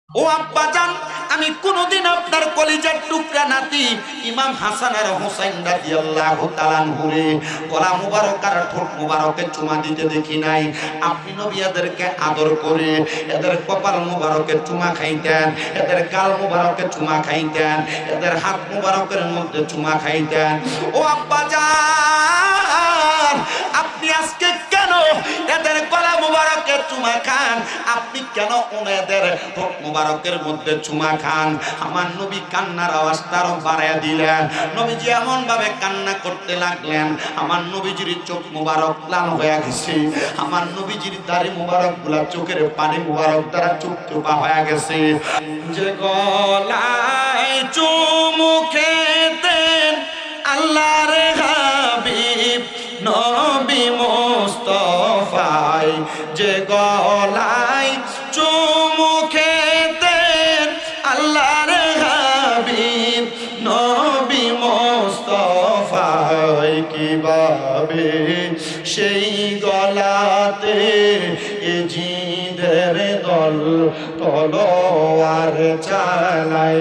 ও আব্বাজান, আমি কোনদিন আপনার কলিজার টুকরা নাতি ইমাম হাসান আর হোসেন রাদিয়াল্লাহু তাআলা আনহুরে গলা মুবারক আর ঠোঁট মুবারকে চুমা দিতে দেখি নাই। আপনি নবী এদেরকে আদর করে এদের কপাল মুবারকে চুমা খাইতেন, এদের গাল মুবারকে চুমা খাইতেন, এদের হাত মুবারকের মধ্যে চুমা খাইতেন। ও আব্বাজান, আপনি আজকে কেন এদের গলা মুবারকে চুমা খান? আপনি কেন ওনাদের ঠোঁট মুবারকের মধ্যে চুমা খান? আমার নবী কান্নার আওয়াজটা আরো বাড়াইয়া দিলেন। নবীজি এমন ভাবে কান্না করতে লাগলেন, আমার নবীজির চোখ মুবারক লাল হয়ে গেছে, আমার নবীজির দাড়ি মুবারক গুলা চোখের পানি মুবারক দ্বারা চোখ চোপা হয়ে গেছে। যে গলায় চুমু খেতেন আল্লাহর হাবিব নবী মুস্তাফায়, যে গলায় চুমু খেতেন আল্লাহর হাবিব নবী মুস্তাফায়, কিভাবে সেই গলাতে জিদের দল তলোয়ার চালাই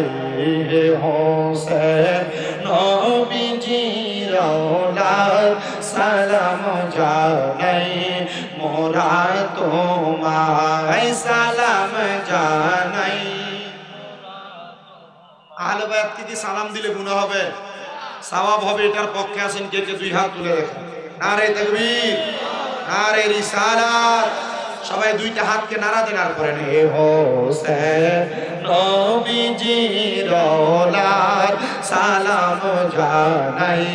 হোসেন নবীজির আওলাদ সালাম জানাই মোরা তোমায় সালাম জানাই। আহলে বায়াত কি সালাম দিলে গুনাহ হবে? সওয়াব হবে। এটার পক্ষে আছেন কে কে? দুই হাত তুলে দেখেন। নারে তাকবীর, নারে রিসালাত। সবাই দুইটা হাতকে নাড়া দেন আর করেন হে হোসেন নবীজির আওলাদ সালাম জানাই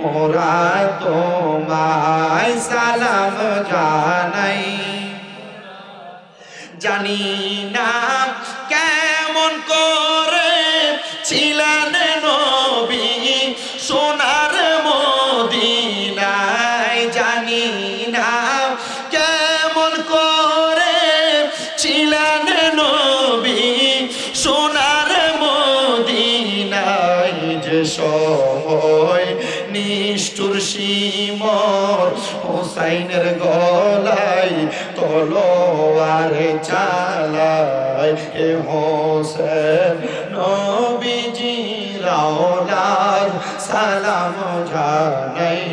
মোরা তোমায় সালাম জানাই। জানি না কেমন করে ছিলেন নবী সোনার মদিনায়, জানি না কেমন করে ছিলেন নবী সোনার মদিনায়, যে সময় নিষ্ঠুর সীমর হোসাইনের গলায় তলোয়ার চালায় হে হোসেন নবীজির আওলাদ সালাম জানাই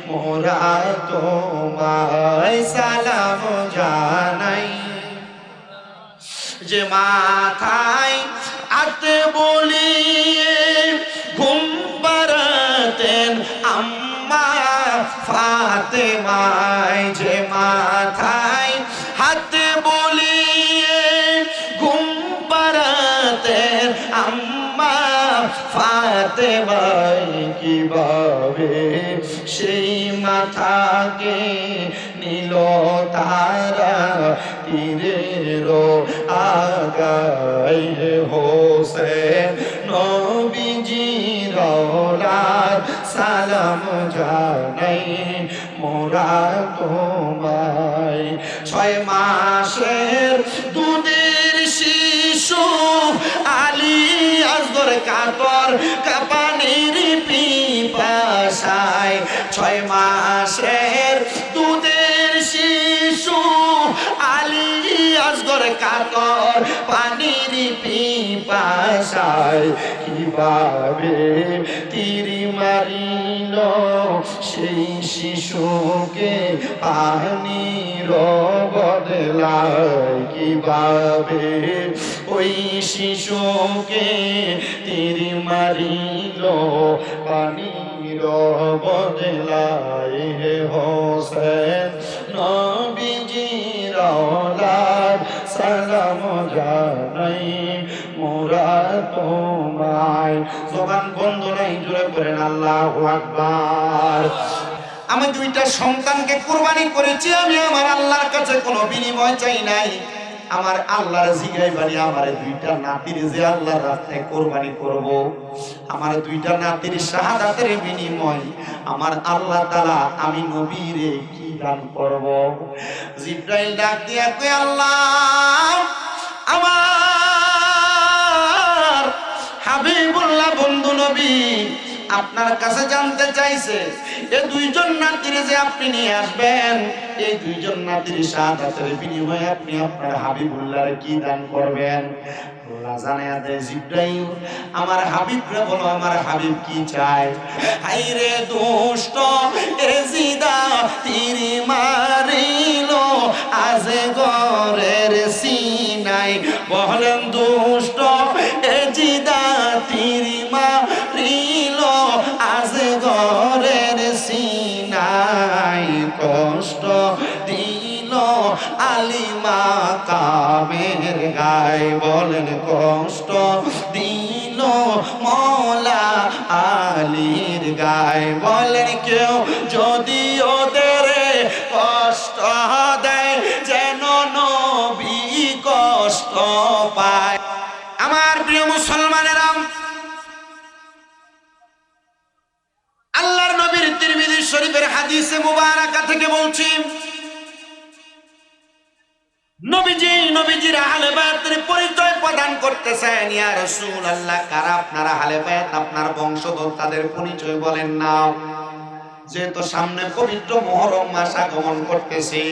মোরা তোমায় সালাম জানাই। যে মাথায় আতে বলিয়ে ঘুম পাড়াতেন আম্মা ফাতেমায়, যে মাথায় হাতে বলিয়ে ঘুম পাড়াতেন আম্মা ফাতেমায়, কিভাবে সেই মাথাকে নিল তারা তীরের আগায় হোসেন নবীজির আওলাদ সালাম জানাই মোরা তোমায়। 6 মাসের দুধের শিশু আলী আসগর কাতর কাপানির পিপাসায়, 6 মাসের দুধের শিশু আলী আসগর কাতর পানির পিপাসায়, কিভাবে তীর মারিল সেই শিশুকে পানির বদলায়, কিভাবে ওই শিশুকে তীর মারিল পানির বদলায় হে হোসেন নবীজির আওলাদ সালাম জানাই মোরা তোমায়। জবান বন্ধ নাই, জোরে করেন আল্লাহু আকবার। আমি 2টা সন্তানকে কুরবানি করেছি, আমি আমার আল্লাহর কাছে কোনো বিনিময় চাই নাই। আমার আল্লাহর জিগাই বাড়ি আমার 2টা নাতির যে আল্লাহর রাস্তায় কোরবানি করব, আমার 2টা নাতির শাহাদাতের বিনিময় আমার আল্লাহ তাআলা আমি নবীরে কি দান করব? জিবরাইল ডাক দিয়া কয় আল্লাহ আমার হাবিবুল্লাহ বন্ধু নবী আপনার কাছে জানতে চাইছে এই দুইজন নাতিরে যে আপনি নিয়ে আসবেন, এই দুইজন নাতির শাহাদাতের বিনিময়ে আপনি আপনার হাবিবুল্লাহর কি দান করবেন? আল্লাহ জানায়া দেয়, জিবরাইল আমার হাবিবরে বলো আমার হাবিব কি চায়। হাইরে দুষ্ট এজিদা তিরি মারিল আজে গরের সিনাই, বলেন দুষ্ট এজিদা তিরি মারিল আজে গরের সিনাই, কষ্ট দিল আলিমা কামের গায়, বলেন কষ্ট দিল মৌলা আলীর গায়। বলেন কেউ যদি ওদের কষ্ট দেয় যেন নবী কষ্ট পায়। আমার প্রিয় মুসলমানেরা, আল্লাহর নবীর তিরমিজি শরীফের হাদিসে মুবারাকা থেকে বলছি, নবীজির আহলে বায়াতের পরিচয় প্রদান করতেছেন। ইয়া রাসূলুল্লাহ, কারা আপনারা আহলে বায়াত, আপনার বংশধর, তাদের পরিচয় বলেন না। যেহেতু সামনে পবিত্র মুহররম মাস আগমন করতেছে,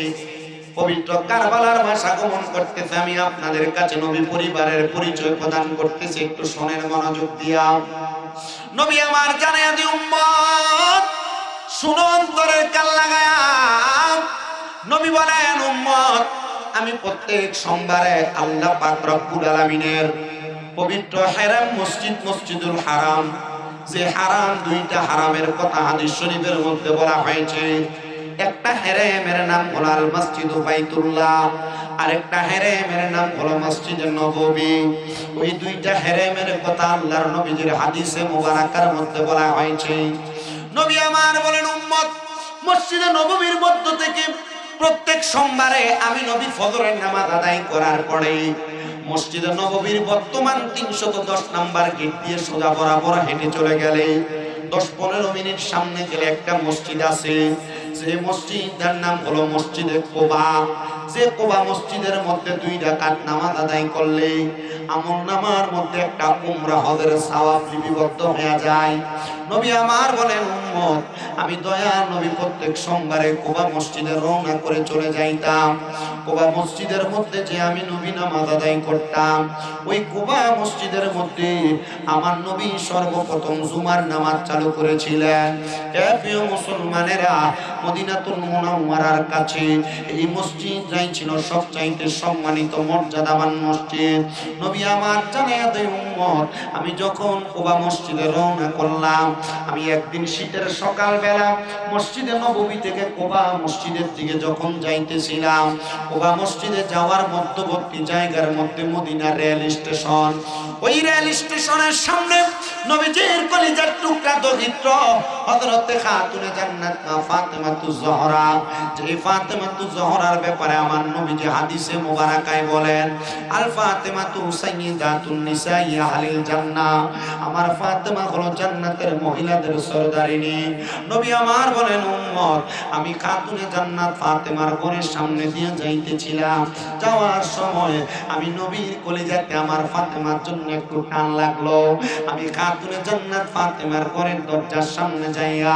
পবিত্র কারবালার মাস আগমন করতেছে, আমি আপনাদের কাছে নবী পরিবারের পরিচয় প্রদান করতেছি, একটু শোনেন মনোযোগ দিয়া। নবী আমার জানায়া দি উম্মত, শুনো অন্তরের কান লাগায়া। নবী বলেন, উম্মত আমি প্রত্যেক সোমবারে আল্লাহ পাক রব্বুল আলামিনের পবিত্র হারাম মসজিদ, মসজিদুল হারাম, যে হারাম, দুইটা হারামের কথা হাদিস শরীফের মধ্যে বলা হয়েছে। একটা হারামের নাম হলো আল মসজিদ বাইতুল্লাহ, আরেকটা হারামের নাম হলো মসজিদে নববী। ওই দুইটা হারামের কথা আল্লাহর নবীজির হাদিসে মুবারাকার মধ্যে বলা হয়েছে। নবী আমার বলেন, উম্মত মসজিদে নববীর মধ্য থেকে প্রত্যেক সোমবারে আমি নবী ফজরের নামাজ আদায় করার পরে মসজিদে নববীর বর্তমান 310 নাম্বার গেট দিয়ে সোজা বরাবর হেঁটে চলে গেলে 10-15 মিনিট সামনে গেলে একটা মসজিদ আছে। যে মসজিদের নাম হলো মসজিদে কোবা। যে কোবা মসজিদের মধ্যে 2 রাকাত নামাজ আদায় করলে আমল নামার মধ্যে একটা উমরা হজের সওয়াব লিপিবদ্ধ হয়ে যায়। নবী আমার বলেন, উম্মত আমি দয়ার নবী প্রত্যেক সোমবারে কোবা মসজিদে রওনা করে চলে যাইতাম। কোবা মসজিদের মধ্যে যে আমি নবী নামাজ আদায় করতাম, ওই কোবা মসজিদের মধ্যে আমার নবী সর্বপ্রথম জুমার নামাজ চালু করেছিলেন। হে প্রিয় মুসলমানেরা, মদিনাতুল মুনাওয়ারার কাছে এই মসজিদ ছিল সবচাইতে সম্মানিত মর্যাদাবান মসজিদ। নবী আমার জানায়া দেয়, উম্মত আমি যখন কোবা মসজিদে রওনা করলাম, আমি একদিন শীতের সকালবেলা মসজিদে নববী থেকে কোবা মসজিদের দিকে যখন যাইতেছিলাম, কোবা মসজিদে যাওয়ার মধ্যবর্তী জায়গার মধ্যে মদিনা রেল স্টেশন। ওই রেল স্টেশনের সামনে নবীজির কলিজার টুকরা দরিদ্র হযরতে খাতুনে জান্নাত ফাতেমাতুজ জোহরা, যে ফাতেমাতুজ জোহরার ব্যাপারে আমার নবীজি হাদিসে মুবারাকায় বলেন, আল ফাতেমাতু সাইয়্যিদাতুন নিসাই আহলিল জান্নাহ, আমার ফাতেমা হলো জান্নাতের মহিলাদের সরদারিনী। নবী আমার বলেন, উম্মত আমি খাতুনে জান্নাত ফাতেমার ঘরের সামনে দিয়ে যাইতেছিলাম। যাওয়ার সময় আমি নবীর কলিজাতে আমার ফাতেমার জন্য একটু টান লাগলো। আমি খাতুনে জান্নাত ফাতেমার ঘরের দরজার সামনে যাইয়া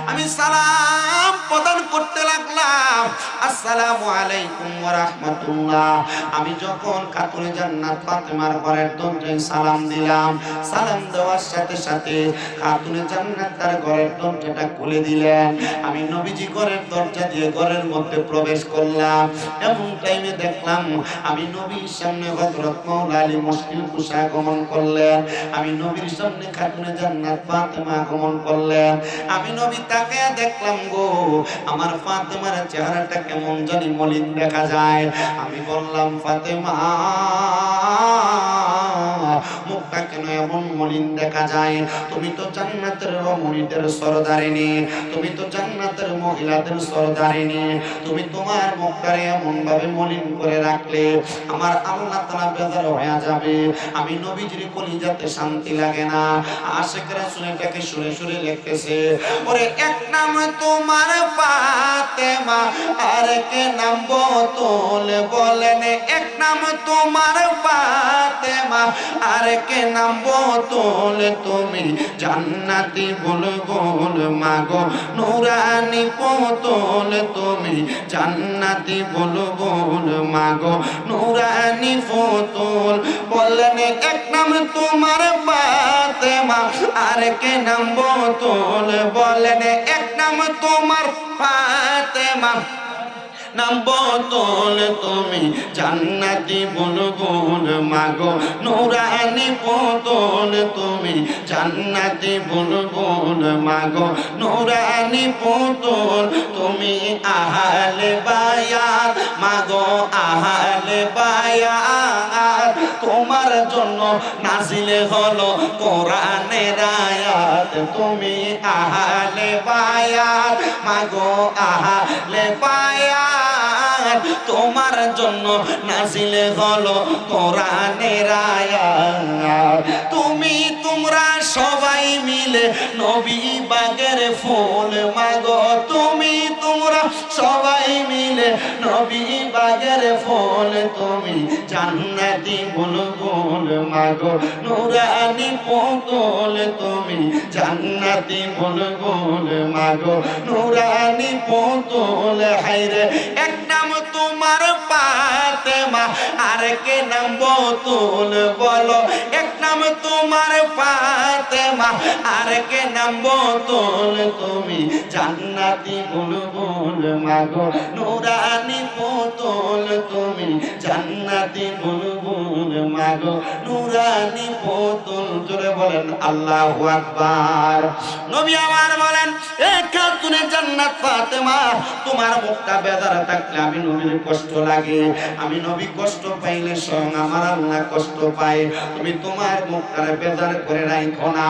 আমি সালাম প্রদান করতে লাগলাম, আসসালামু আলাইকুম ওয়া রাহমাতুল্লাহ। আমি যখন খাতুনে জান্নাত ফাতেমার ঘরের দরজায় সালাম দিলাম, সালাম দেওয়ার সাথে সাথে খাতুনে জান্নাত তার ঘরের দরজাটা খুলে দিলেন। আমি নবীজি ঘরের দরজা দিয়ে ঘরের মধ্যে প্রবেশ করলাম। এমন টাইমে দেখলাম আমি নবীর সামনে হযরত মাওলা আলী মুশকিল কুশা আগমন করলেন। আমি নবীর সামনে খাতুনে জান্নাত ফাতেমা আগমন করলেন। আমি নবী তাকে দেখলাম, গো আমার ফাতেমার চেহারাটা কেমন জানি মলিন দেখা যায়। আমি বললাম, ফাতেমা মুখটা কেন এমন মলিন দেখা যায়? তুমি তো জান্নাতের রমণীদের সরদারিনী, তুমি তো জান্নাতের মহিলাদের সরদারিনী, তুমি তোমার মুখটারে এমন ভাবে মলিন করে রাখলে আমার আল্লাহ তাআলা বেজার হয়ে যাবে। আমি নবীজির কলিজাতে শান্তি লাগে না। আশিক রাসূল এটাকে সুরে সুরে লিখতেছে, ওরে এক নাম তোমার ফাতেমা, আর কে নাম বতুল, বলেন এক নাম তোমার ফাতেমা, আরেকে নাম বোতল তুমি জান্নাতি বুলবুল মাগো নুরানি বোতল তুমি জান্নাতি বুলবুল মাগো নুরানি বোতল বললেন এক নাম তোমার ফাতেমা আরেকে নাম বোতল বললেন এক নাম তোমার ফাতেমা নাম বোতল তুমি জান্নাতি বুলবুল মাগো নুরানি বোতল তুমি জান্নাতি বুলবুল মাগো নুরানি বোতল তুমি আহলে বায়াত মাগো আহলে বায়াত তোমার জন্য নাজিল হলো কোরআনের আয়াত তুমি আহলে বায়াত মাগো আহলে বায়াত তোমার জন্য নাজিল হলো কোরআনের আয়াত তুমি তোমরা সবাই মিলে নবী বাগের ফুল মাগো তুমি তোমরা সবাই মিলে নবী বাগের ফুল তুমি জান্নাতি বুলবুল মাগো নুরানি পুতুল তুমি জান্নাতি বুলবুল মাগো নুরানি পুতুল হায়রে এক নাম তোমার ফাতেমা আরেকে নাম বোতল বলো এক নাম তোমার ফাতেমা আরেকে নাম বোতল তুমি জান্নাতি বুলবুল মাগো নুরানি পুতুল তুমি জান্নাতি বুলবুল মাগো নুরানি পুতুল জোরে বলেন আল্লাহু আকবার নবী আমার বলেন এ খাতুনে জান্নাত ফাতেমা তোমার মুখটা বেজার থাকলে আমি নবীর কষ্ট লাগে আমি নবী কষ্ট পাইলে স্বয়ং আমার আল্লাহ কষ্ট পায় তুমি তোমার মুখটা বেজার করে রাখো না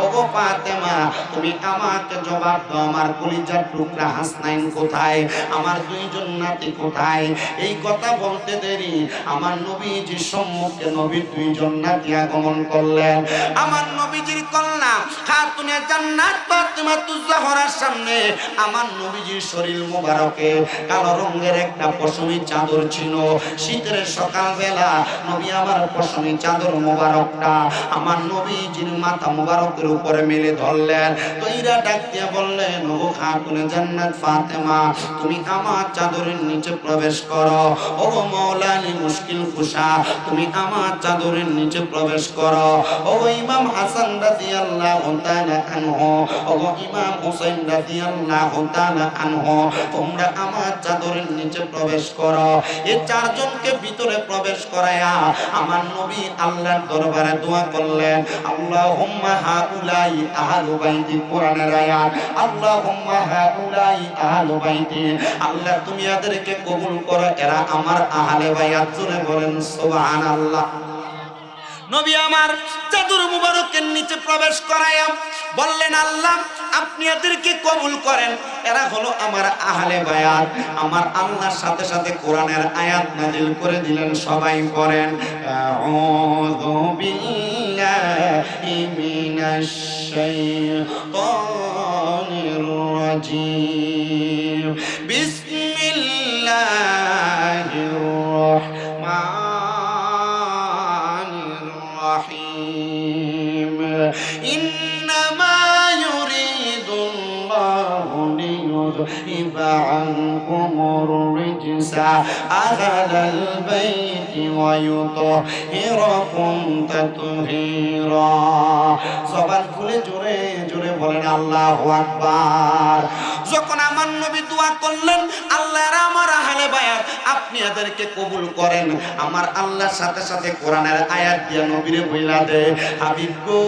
ওগো ফাতেমা তুমি আমাকে জবাব দাও আমার কলিজার টুকরা হাসনাইন কোথায় আমার দুইজন নাতি কোথায় এই কথা বলতে দেরি আমার নবীজির সম্মুখে নবীর দুইজন নাতি আগমন করলেন আমার নবীজির কন্যা খাতুনে জান্নাত ফাতেমা তুজহরার সামনে আমার নবীজির শরীর মোবারকে কালো রঙের একটা পশমি চাদর ছিল শীতের সকালবেলা নবী আমার পশমি চাদর মোবারকটা আমার নবীজির মাথা মোবারকের উপরে মেলে ধরলেন তৈরা ডাক দিয়ে বললেন ও খাতুনে জান্নাত ফাতেমা তুমি আমার চাদরের নিচে প্রবেশ করো ও মাওলানি মুশকিল কুশা তুমি আমার চাদরের নিচে প্রবেশ করো ও ইমাম হাসান রাদিয়াল্লাহু তাআলা আনহু ও ইমাম হুসাইন রাদিয়াল্লাহু তাআলা আনহু তোমরা আমার চাদরের নিচে প্রবেশ করো এই চারজনকে ভিতরে প্রবেশ করায়া আমার নবী আল্লাহর দরবারে দোয়া করলেন আল্লাহুম্মা হাউলাই আহলু বাইতি কোরআনের আয়াত আল্লাহুম্মা হাউলাই আহলু বাইতি আল্লাহ তুমি এদেরকে কবুল করো এরা আমার আহলে বাইত জুড়ে বলেন সুবহানাল্লাহ নবী আমার চাদর মুবারকের নিচে প্রবেশ করায়া বললেন আল্লাহ আপনি এদেরকে কবুল করেন এরা হলো আমার আহলে বায়াত আমার আল্লাহর সাথে সাথে কোরআনের আয়াত নাযিল করে দিলেন সবাই পড়েন আউযু বিল্লাহি মিনাশ শাইতানির রাজীম বিসমিল্লাহির রাহমানির রাহিম ইন্নামা ইউরিদুল্লাহু লিইয়ুযহিবা আনকুমুর রিজসা আহলাল বাইতি ওয়া ইউতাহহিরাকুম তাতহীরা সবার খুলে জোরে জোরে বলেন আল্লাহু আকবার যখন আমার নবী দোয়া করলেন আল্লাহর আমার আহলে বায়াত আপনি এদেরকে কবুল করেন আমার আল্লাহর সাথে সাথে কোরআনের আয়াত দিয়ে নবীরে বইলা দে হাবিব গো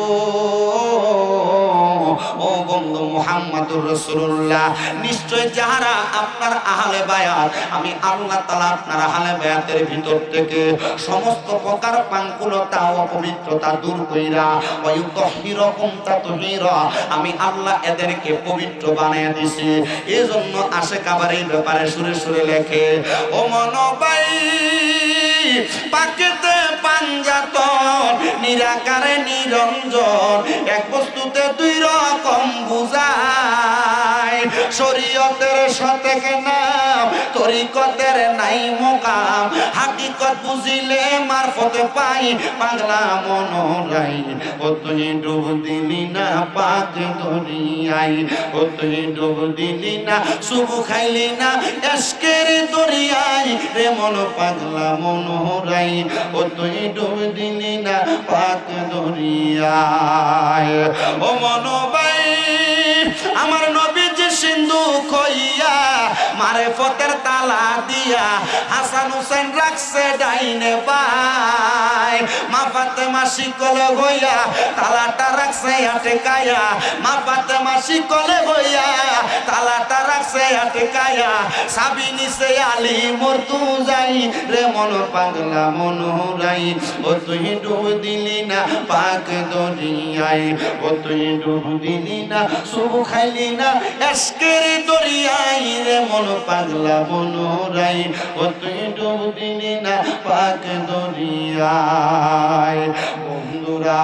ও বন্ধু মুহাম্মদুর রাসূলুল্লাহ নিশ্চয় যারা আপনার আহলে বায়াত আমি আল্লাহ তাআলা আপনার আহলে বায়াতের ভিতর থেকে সমস্ত প্রকার পাঙ্কুলতা ও অপবিত্রতা দূর কইরা ওয়া ইউতাহহিরাকুম তাতহীরা আমি আল্লাহ এদেরকে পবিত্র বানায়া দিছি এজন্য আশিক আবার এই ব্যাপারে সুরে সুরে লেখে ও মনোবাই পাকেতে পাঞ্জাতন নিরাকারে নিরঞ্জন এক বস্তুতে দুই রকম বুঝায় শরীয়তের সতেক নাম তরিকতের নাই মোকাম হাকিকত বুঝিলে মারফতে পাই পাগলা মনোরাই ও তুই ডুব দিলি না পাক দরিয়াই ও তুই ডুব দিলি না সুবু খাইলি না এসকের দরিয়াই রে মন পাগলা মনোরাই ও তুই ডুব দিলি না পাক দরিয়াই ও মনোবাই আমার নবীজি সিন্ধু কইয়া মারেফতের তালা দিয়া হাসান হুসেন রাখছে ডাইনে বাই মা ফাতেমা শিকলে হইয়া তালাটা রাখছে আটকায়া মা ফাতেমা শিকলে হইয়া তালাটা রাখছে আটকায়া সাবি নিছে আলী মরতু যাই রে মন পাগলা মনোরাই ও তুই ডুব দিলি না পাক দরিয়াই ও তুই ডুব দিলি না সুবু খাইলি না এসকের দরিয়াই রে মন পাগলা মনোরাই ও তুই ডুব দিলি না পাক দরিয়াই বন্ধুরা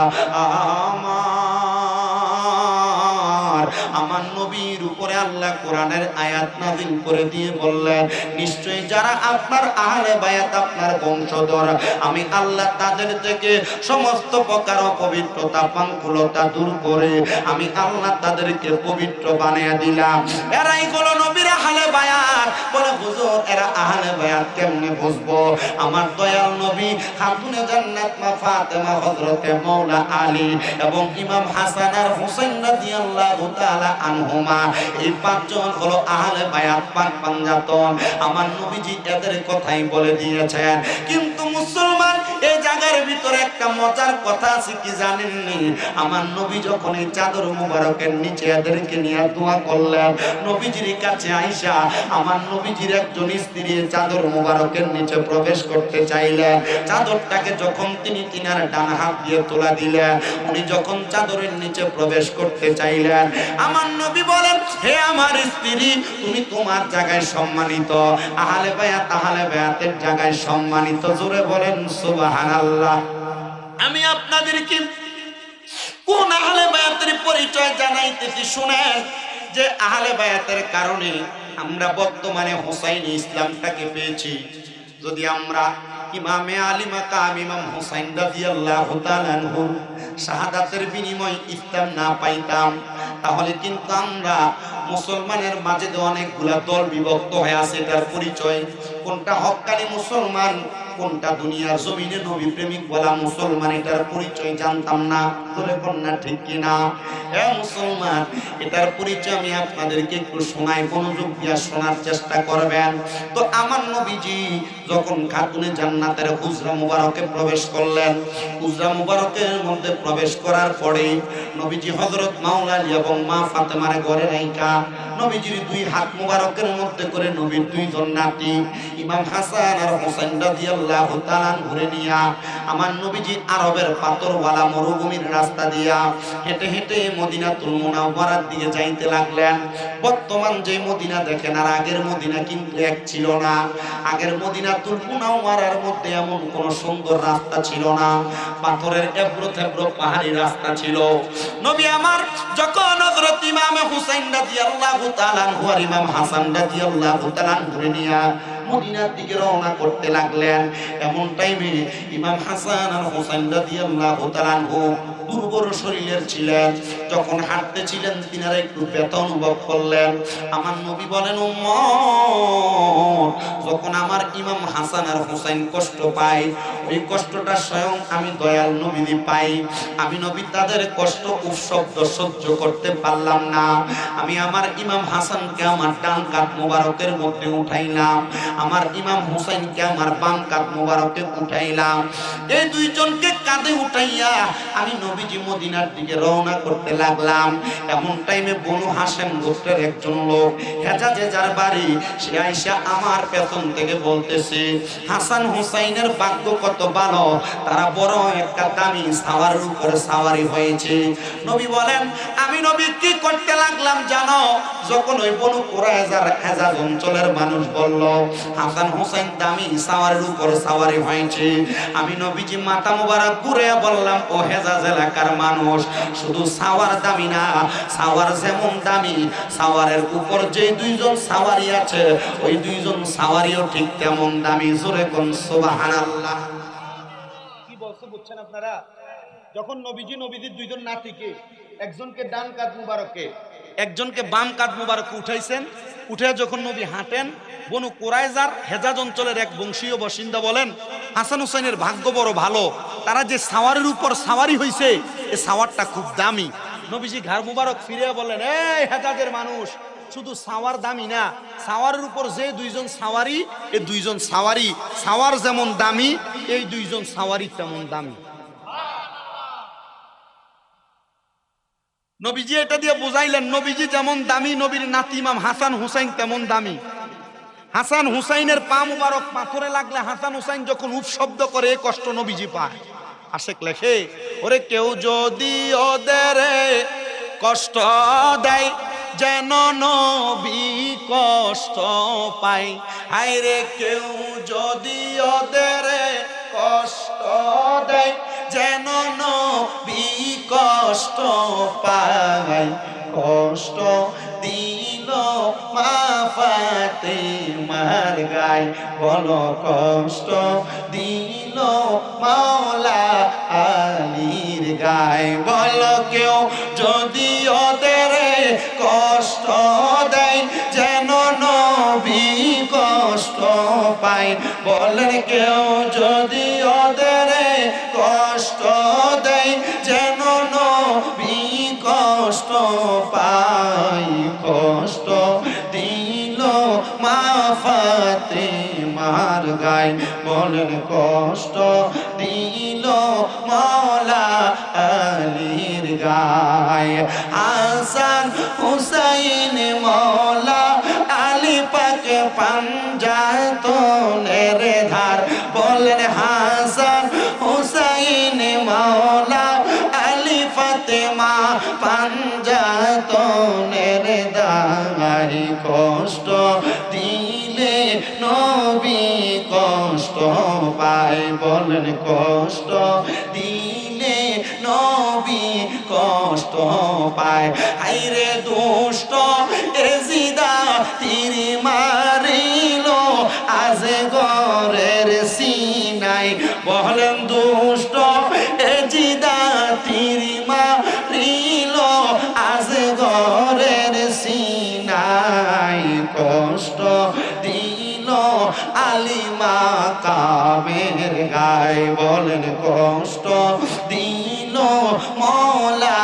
আমার নবীর উপরে আল্লাহ কোরআনের আয়াত নাযিল করে দিয়ে বললেন নিশ্চয়ই যারা আপনার আহলে বায়াত আপনার বংশধর আমি আল্লাহ তাদের থেকে সমস্ত প্রকার অপবিত্রতা পাঙ্কুলতা দূর করে আমি আল্লাহ তাদেরকে পবিত্র বানিয়ে দিলাম এরাই হলো নবীর আহলে বায়াত বলে হুজুর এরা আহলে বায়াত কেমনে বুঝবো আমার দয়াল নবী খাতুনে জান্নাত মা ফাতেমা হযরতে মাওলা আলী এবং ইমাম হাসান আর হুসাইন রাদিয়াল্লাহু তাআলা আনহুমা এই পাঁচজন হলো আহলে বায়াত পাক পাঞ্জাতন আমার নবীজি এদের কথাই বলে দিয়েছেন কিন্তু মুসলমান এই জায়গার ভিতরে একটা মজার কথা আছে কি জানেননি আমার নবী যখন এই চাদর মুবারকের নিচে এদেরকে নিয়ে দোয়া করলেন নবীজির কাছে আয়েশা আমার নবীজির একজন স্ত্রী চাদর মুবারকের নিচে প্রবেশ করতে চাইলেন চাদরটাকে যখন তিনি তিনার ডান হাত দিয়ে তোলা দিলেন উনি যখন চাদরের নিচে প্রবেশ করতে চাইলেন আমার নবী বলেন হে আমার স্ত্রী তুমি তোমার জায়গায় সম্মানিত আহলে বায়াতের জায়গায় সম্মানিত জোরে বলেন সুবহানাল্লাহ আমি আপনাদেরকে কোন আহলে বায়াতের পরিচয় জানাইতেছি শুনেন যে আহলে বায়াতের কারণে আমরা বর্তমানে হুসাইনি ইসলামটাকে পেয়েছি যদি আমরা ইমামে আলী মাকাম ইমাম হুসাইন রাদিয়াল্লাহু তাআলা আনহু শাহাদাতের বিনিময় ইসলাম না পাইতাম তাহলে কিন্তু আমরা মুসলমানের মাঝে অনেকগুলা দল বিভক্ত হয়ে আছে এটার পরিচয় কোনটা হক্কানি মুসলমান কোনটা দুনিয়ার জমিনে নবী প্রেমিক বলা মুসলমান এটার পরিচয় জানতাম না তোরে কন্যা ঠিক কিনা এ মুসলমান এটার পরিচয় আমি আপনাদেরকে একটু শোনাই মনোযোগ দিয়ে শোনার চেষ্টা করবেন তো আমার নবীজি যখন খাতুনে জান্নাতের হুজরা মুবারকে প্রবেশ করলেন হুজরা মুবারকের মধ্যে প্রবেশ করার পরে নবীজি হযরত মাওলা আলী এবং মা ফাতেমার ঘরে রাইখা নবীজির দুই হাত মুবারকের মধ্যে করে নবীর দুইজন নাতি ইমাম হাসান আর হুসাইন রাদিয়াল্লাহু তাআলা ঘুরে নিয়া আমার নবীজি আরবের পাথরওয়ালা মরুভূমির রাস্তা দিয়া হেঁটে হেঁটে মদিনাতুল মুনাওয়ারার দিকে যাইতে লাগলেন বর্তমান যে মদিনা দেখেন আর আগের মদিনা কিন্তু এক ছিল না আগের মদিনাতুল মুনাওয়ারার মধ্যে এমন কোন সুন্দর রাস্তা ছিল না পাথরের এবড়ো থেবড়ো পাহাড়ি রাস্তা ছিল নবী আমার যখন হযরত ইমাম হুসাইন রাদিয়াল্লাহু তাআলা আর ইমাম হাসান রাদিয়াল্লাহু তাআলা ঘুরে নিয়া মদিনার দিকে রওনা করতে লাগলেন এমন টাইমে ইমাম হাসান আর হুসাইন রাদিয়াল্লাহু তাআলা দুর্বল শরীরের ছিলেন যখন হাঁটতে ছিলেন তিনারা একটু ব্যথা অনুভব করলেন আমার নবী বলেন উম্মত যখন আমার ইমাম হাসান আর হুসাইন কষ্ট পায় ওই কষ্টটা স্বয়ং আমি দয়াল নবী পাই আমি নবী তাদের কষ্ট উৎশব্দ সহ্য করতে পারলাম না আমি আমার ইমাম হাসানকে আমার ডান কাঁধ মোবারকের মধ্যে উঠাইলাম আমার ইমাম হুসাইনকে আমার বাম কাঁধ মোবারকে উঠাইলাম এই দুইজনকে কাঁধে উঠাইয়া আমি নবীজি মদিনার দিকে রওনা করতে লাগলাম এমন টাইমে বনু হাশেম গোত্রের একজন লোক হেজাজে যার বাড়ি সে আয়েশা আমার পেছন থেকে বলতেছে হাসান হুসাইনের ভাগ্য কত ভালো তারা বড় একটা দামি সাওয়ারের উপরে সাওয়ারি হয়েছে নবী বলেন আমি নবী কি করতে লাগলাম জানো যখন ওই বনু কুরাইজার হেজাজ অঞ্চলের মানুষ বলল হাসান হুসাইন দামি সাওয়ারের উপর সাওয়ারি হয়েছে আমি নবীজি মাথা মোবারক ঘুরে বললাম বললাম, ও হেজাজ এলাকার মানুষ, শুধু সাওয়ার দামি না, সাওয়ার যেমন দামি, সাওয়ারের উপর যে দুইজন সাওয়ারি আছে ওই দুইজন সাওয়ারিও ঠিক তেমন দামি। জোরে কোন সুবহানাল্লাহ। কি বলছে বুঝছেন আপনারা? যখন নবীজির দুইজন নাতিকে, একজনকে ডান কাঁধ মুবারকে, একজনকে বাম কাঁধ মুবারকে উঠাইছেন, উঠে যখন নবী হাঁটেন, বনু কুরাইজার হেজাজ অঞ্চলের এক বংশীয় বাসিন্দা বলেন, হাসান হুসাইনের ভাগ্য বড় ভালো, তারা যে সাওয়ারের উপর সাওয়ারি হইছে এই সাওয়ারটা খুব দামি। নবীজি ঘাড় মুবারক ফিরে বললেন, এই হেজাজের মানুষ, শুধু সাওয়ার দামি না, সাওয়ারের উপর যে দুইজন সাওয়ারি, এই দুইজন সাওয়ারি, সাওয়ার যেমন দামি এই দুইজন সাওয়ারি তেমন দামি। নবীজি এটা দিয়ে বুঝাইলেন, নবীজি যেমন দামি, নবীর নাতি ইমাম হাসান হুসাইন তেমন দামি। হাসান হুসাইনের পা মুবারক পাথরে লাগলে হাসান হুসাইন যখন উফ শব্দ করে এই কষ্ট নবীজি পায়। আশেক লেখে, ওরে কেউ যদি ওদের কষ্ট দেয় যেন নবী কষ্ট পায়, হায়রে কেউ যদি ওদের কষ্ট দেয় যেন নবী কষ্ট পায়। কষ্ট দিল মা ফাতেমার গায়, বলো কষ্ট দিল মাওলা আলীর গায়। বলো কেউ যদি ওদের কষ্ট দেয় যেন নবী কষ্ট পায়। বলেন কেউ যদি ওদের কষ্ট দেয় যেন নবী কষ্ট পায়। কষ্ট দিল মা ফাতেমার গায়, বলেন কষ্ট দিল মাওলা আলীর গায়। হাসান হুসাইন মাওলা আলী পাক পাঞ্জাতনের ধার, বলেন হাসান হুসাইন মাওলা আলী ফাতেমা পাঞ্জাতনের ধার। কষ্ট দিলে নবী কষ্ট পায়, বলেন কষ্ট দিলে নবী কষ্ট পায়। হায়রে দুষ্ট এজিদা তীর মারিল আজ ঘরের সিনাই, বলেন দুষ্ট এজিদা তীর মারিল আজ ঘরের সিনাই। কষ্ট দিল আলিমা কামের গায়, বলেন কষ্ট দিল মৌলা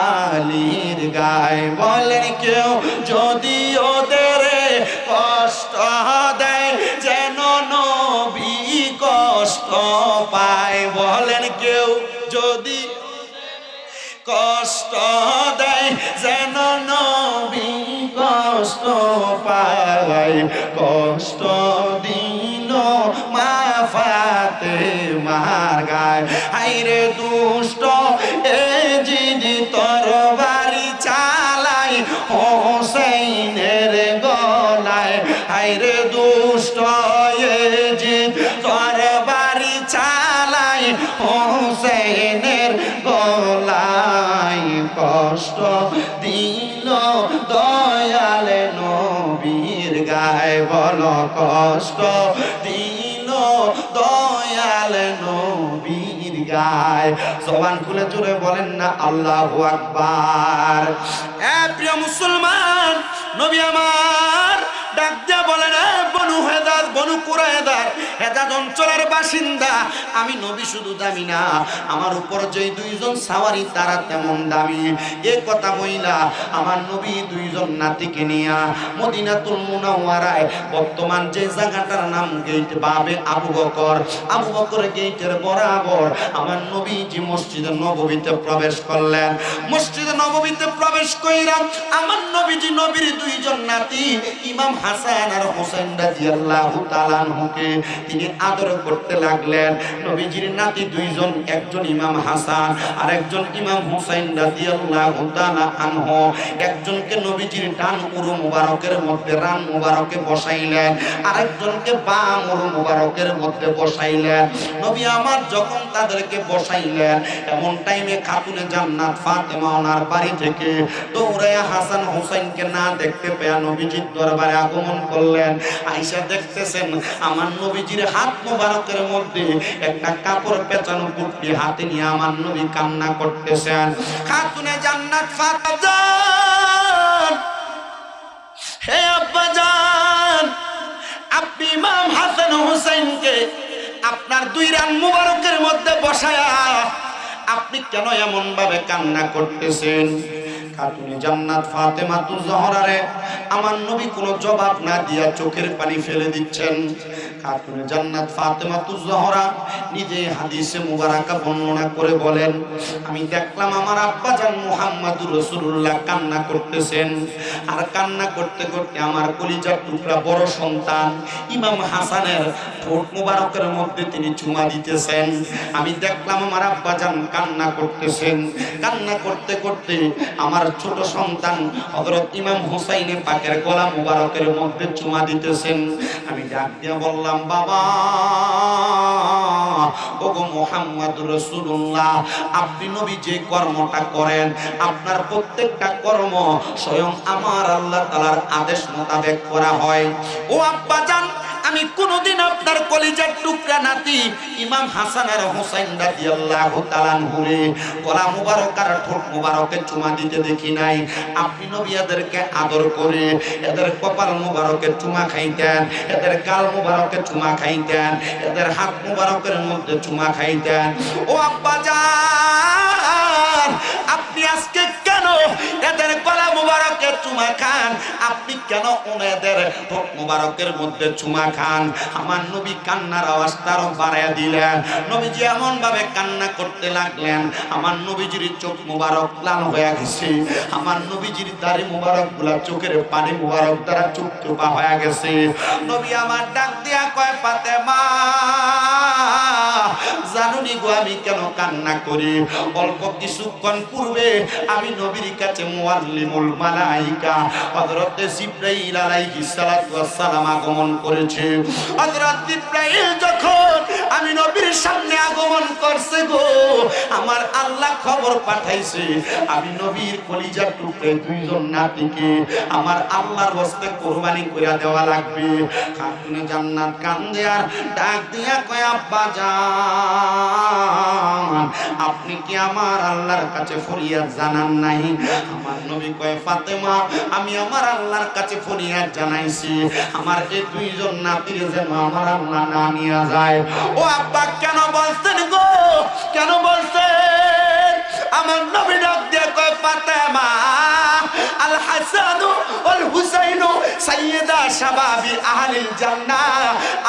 আলীর গায়। বলেন কেউ যদি ওদের কষ্ট দেয় যেন নবী কষ্ট পায়। বলেন কেউ যদি কষ্ট দেয় যেন নবী কষ্ট পায়। কষ্ট দিল মা ফাতেমার গায়। হায়রে দুষ্ট এজিদ তরবারি চালাই হোসেনের গলায়। হায়রে দুষ্ট এজিদ তরবারি চালাই হোসেনের গলায়। কষ্ট দিল দয়াল নবীর গায়, বলো কষ্ট দিল দয়াল নবীর গায়। জবান খুলে জুড়ে বলেন না আল্লাহু আকবার। প্রিয় মুসলমান, নবী আমার ডাক দিয়া বলেন, বনু হেদার, বনু কুরাইদার হেদাদ অঞ্চলের বাসিন্দা আমি নবী শুধু দামি না, আমার উপর যে দুইজন সাওয়ারি তারা তেমন দামি। এ কথা বইলা আমার নবী দুইজন নাতিকে নিয়া মদিনাতুল মুনাওয়ারায়, বর্তমান যে জায়গাটার নাম গেট বাবে আবু বকর, আবু বকর গেটের বরাবর আমার নবীজি মসজিদে নববীতে প্রবেশ করলেন। মসজিদে নববীতে প্রবেশ কইরা আমার নবীজি নবীর দুইজন নাতি ইমাম হাসান আর হোসেন রাদিয়াল্লাহু তাআলা আনহুকে তিনি আদর করতে লাগলেন। নবীজির নাতি দুইজন, একজন ইমাম হাসান আর একজন ইমাম হোসেন রাদিয়াল্লাহু তাআলা আনহু। একজনকে নবীজির ডান উরু মুবারকের মধ্যে, রান মুবারকে বসাইলেন, আরেকজনকে বাম উরু মুবারকের মধ্যে বসাইলেন। নবী আমার যখন তাদেরকে বসাইলেন, এমন টাইমে খাতুনে জান্নাত ফাতেমা ওনার বাড়ি থেকে দৌড়ায়া হাসান হোসেনকে না দেখতে পেয়ে নবীজির দরবারে আগমন করলেন। আয়েশা দেখতেছেন আমার নবীজির হাত মুবারকের মধ্যে একটা কাপড় পেঁচানো পুটলি হাতে নিয়ে আমার নবী কান্না করতেছেন। খাতুনে জান্নাত ফাতেমা, হে আব্বাজান, আপনি ইমাম হাসান হোসেনকে আপনার দুই রান মুবারকের মধ্যে বসায়া আপনি কেন এমন ভাবে কান্না করতেছেন? খাতুনে জান্নাত ফাতেমা তু জহরারে আমার নবী কোনো জবাব না দিয়া চোখের পানি ফেলে দিচ্ছেন। খাতুনে জান্নাত ফাতেমা তু জহরা নিজে হাদিসে মুবারাকা বর্ণনা করে বলেন, আমি দেখলাম আমার আব্বাজান মুহাম্মদুর রাসূলুল্লাহ কান্না করতেছেন, আর কান্না করতে করতে আমার কলিজার টুকরা বড় সন্তান ইমাম হাসানের ঠোঁট মুবারকের মধ্যে তিনি চুমা দিতেছেন। আমি দেখলাম আমার আব্বাজান কান্না করতেছেন, কান্না করতে করতে আমার ছোট সন্তান হযরত ইমাম হুসাইন পাকের গলা মুবারকের মধ্যে চুমা দিতেছেন। আমি ডাক দিয়া বললাম, বাবা, ওগো মুহাম্মদুর রাসূলুল্লাহ, আপনি নবী যে কর্মটা করেন, আপনার প্রত্যেকটা কর্ম স্বয়ং আমার আল্লাহ তাআলার আদেশ মোতাবেক করা হয়। ও আব্বাজান, আমি কোনদিন আপনার কলিজার টুকরা নাতি ইমাম হাসান আর হোসেন রাদিয়াল্লাহু তাআলা আনহুরে গলা মুবারক আর ঠোঁট মুবারকে চুমা দিতে দেখি নাই। আপনি নবী এদেরকে আদর করে এদের কপাল মুবারকে চুমা খাইতেন, এদের গাল মুবারকে চুমা খাইতেন, এদের হাত মুবারকের মধ্যে চুমা খাইতেন। ও আব্বাজান, আপনি আজকে কেন এদের গলা মুবারকে চুমা খান? আপনি কেন ওনাদের ঠোঁট মুবারকের মধ্যে চুমা খান? আমার নবী কান্নার আওয়াজটা আরো বাড়াইয়া দিলেন। নবীজি এমন ভাবে কান্না করতে লাগলেন, আমার নবীজির চোখ মুবারক লাল হয়ে গেছে, আমার নবীজির দাড়ি মুবারক গুলা চোখের পানি মুবারক দ্বারা চোখ চোপা হয়ে গেছে। নবী আমার ডাক দিয়া কয়, ফাতেমা, জানুনি গো আমি কেন কান্না করি? অল্প কিছুক্ষণ পূর্বে আমি নবীর কাছে মুআল্লিমুল মালাইকা হযরত জিবরাইল আলাইহিস সালাতু ওয়াস সালাম আগমন করেছে। হযরত জিবরাইল যখন আমি নবীর সামনে আগমন করছে গো, আমার আল্লাহ খবর পাঠাইছে আমি নবীর কলিজার টুকরে দুইজন নাতিকে আমার আল্লাহর হস্তে কুরবানি কইরা দেওয়া লাগবে। খাতুনে জান্নাত কান্দে আর ডাক দিয়া কয়, আব্বা জান, আপনি কি আমার আল্লাহর কাছে ফরিয়াদ জানান নাই? আমার নবী কয়, ফাতেমা, আমি আমার আল্লাহর কাছে ফরিয়াদ জানাইছি আমার এই দুইজন নাতির যেন আমার আল্লাহ না নিয়ে যায়। ও আব্বা, কেন বলছেন গো, কেন বলছেন? আমার নবী ডাক দিয়ে কয়, ফাতেমা, আল হাসান ওয়াল হুসাইন সাইয়্যিদা শাবাবি আহলিল জান্নাহ,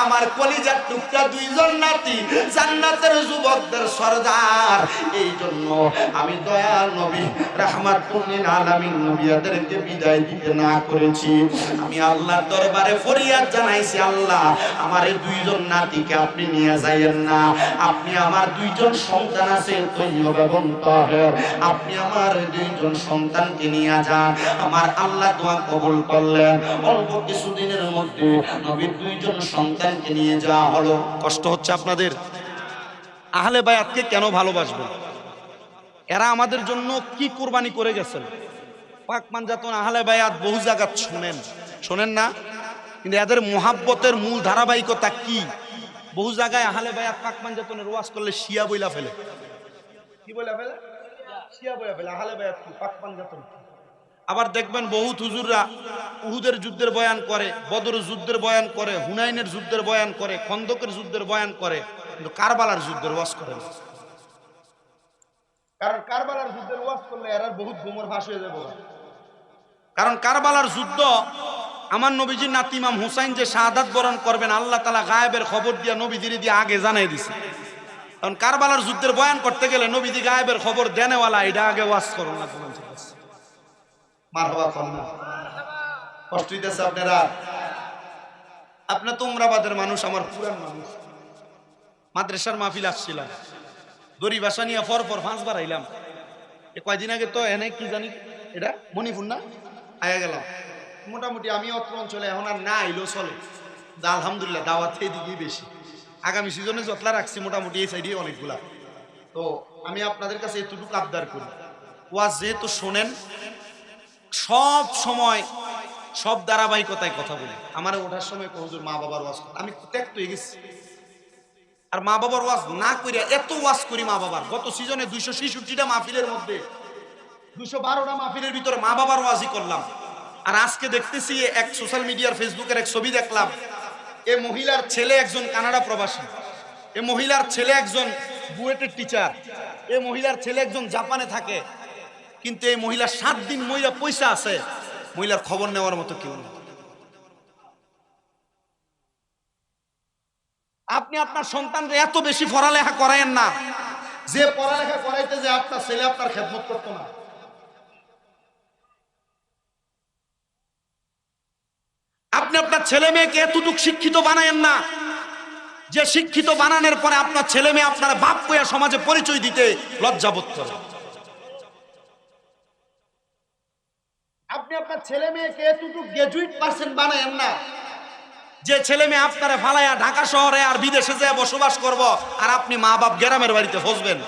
আমার কলিজার টুকরা দুইজন নাতি জান্নাতের যুবকদের সরদার। এই জন্য আমি দয়াল নবী রাহমাতুল লিল আলামিন নবীদেরকে বিদায় দিতে না করেছি। আমি আল্লাহর দরবারে ফরিয়াদ জানাইছি, আল্লাহ, আমার এই দুইজন নাতিকে আপনি নিয়ে যাইয়েন না। আপনি আমার দুইজন সন্তান আছে তৈয়ব এবং তাহের, আপনি আমার দুইজন সন্তানকে নিয়ে যান। আমার আল্লাহ দোয়া কবুল করলেন। অল্প কিছুদিনের মধ্যে নবীর দুইজন সন্তানকে নিয়ে যাওয়া হলো। কষ্ট হচ্ছে আপনাদের? আহলে বায়াতকে কেন ভালোবাসবেন? এরা আমাদের জন্য কি কুরবানি করে গেছেন? পাক পাঞ্জাতন আহলে বায়াত বহু জায়গা শোনেন না, কিন্তু এদের মোহাব্বতের মূল ধারাবাহিকতা কি? বহু জায়গায় আহলে বায়াত পাক পাঞ্জাতনের ওয়াজ করলে শিয়া বইলা ফেলে। কি বইলা ফেলে? শিয়া বইলা ফেলে। আহলে বায়াত কি, পাক পাঞ্জাতন কি? আবার দেখবেন বহুত হুজুররা উহুদের যুদ্ধের বয়ান করে, বদরের যুদ্ধের বয়ান করে, হুনাইনের যুদ্ধের বয়ান করে, খন্দকের যুদ্ধের বয়ান করে, কিন্তু কারবালার যুদ্ধের ওয়াজ করে না। কারণ কারবালার যুদ্ধের ওয়াজ করলে এরার বহুত গোমর ফাঁস হয়ে যাবে। কারণ কারবালার যুদ্ধ আমার নবীজির নাতি ইমাম হুসাইন যে শাহাদাত বরণ করবেন, আল্লাহ তাআলা গায়েবের খবর দিয়া নবীজির দিয়ে আগে জানাই দিছে। কারণ কারবালার যুদ্ধের বয়ান করতে গেলে নবীজি গায়েবের খবর দেনেওয়ালা, এটা আগে ওয়াজ করুন না। মারহাবা কন্যা, কষ্ট হইতেছে আপনারা? আপনার তো উমরাবাদের মানুষ, আমার পুরান মানুষ। মাদ্রাসার মাহফিল আসছিলাম, দড়ি বাসা নিয়ে পর 5 বার আইলাম। কয়দিন আগে তো এনে কি জানি এটা মণিপুর না আয়া গেলাম। মোটামুটি আমি অত্র অঞ্চলে এখন আর না আইলেও চলে, আলহামদুলিল্লাহ দাওয়াত এদিকেই বেশি। আগামী সিজনে যতলা রাখছি মোটামুটি এই সাইডে অনেকগুলা। তো আমি আপনাদের কাছে এতটুকু আবদার করি, ওয়াজ যেহেতু শোনেন, সব সময় সব ধারাবাহিকতায় কথা বলি। আমার ওঠার সময় হুজুর মা বাবার ওয়াজ, আমি ত্যাক্ত হয়ে গেছি। আর মা বাবার ওয়াজ না করিয়া এত ওয়াজ করি মা বাবার। গত সিজনে 266টা মাহফিলের মধ্যে 212টা মাহফিলের ভিতরে মা বাবার ওয়াজই করলাম। আর আজকে দেখতেছি এক সোশ্যাল মিডিয়ার ফেসবুকের এক ছবি দেখলাম, এ মহিলার ছেলে একজন কানাডা প্রবাসী, এ মহিলার ছেলে একজন বুয়েটের টিচার, এ মহিলার ছেলে একজন জাপানে থাকে। কিন্তু এই মহিলা 7 দিন মহিলা পয়সা আছে, মহিলার খবর নেওয়ার মতো কেউ নেই। আপনি আপনার সন্তানকে এত বেশি পড়ালেখা করায়েন না, যে পড়ালেখা করাইতে যে আপনার ছেলে আপনার খেদমত করতো না। আপনি আপনার ছেলে মেয়েকে এতটুকু শিক্ষিত বানায়েন না, যে শিক্ষিত বানানোর পরে আপনার ছেলে মেয়ে আপনার বাপ কইয়া সমাজে পরিচয় দিতে লজ্জাবোধ করে। আপনি আপনার ছেলে মেয়েকে এতটুকু গ্রাজুয়েট পার্সন বানায়েন না, যে ছেলে মেয়ে আপনারা ফালাইয়া ঢাকা শহরে আর বিদেশে যেয়ে বসবাস করব, আর আপনি মা বাপ গ্রামের বাড়িতে ফসবেন।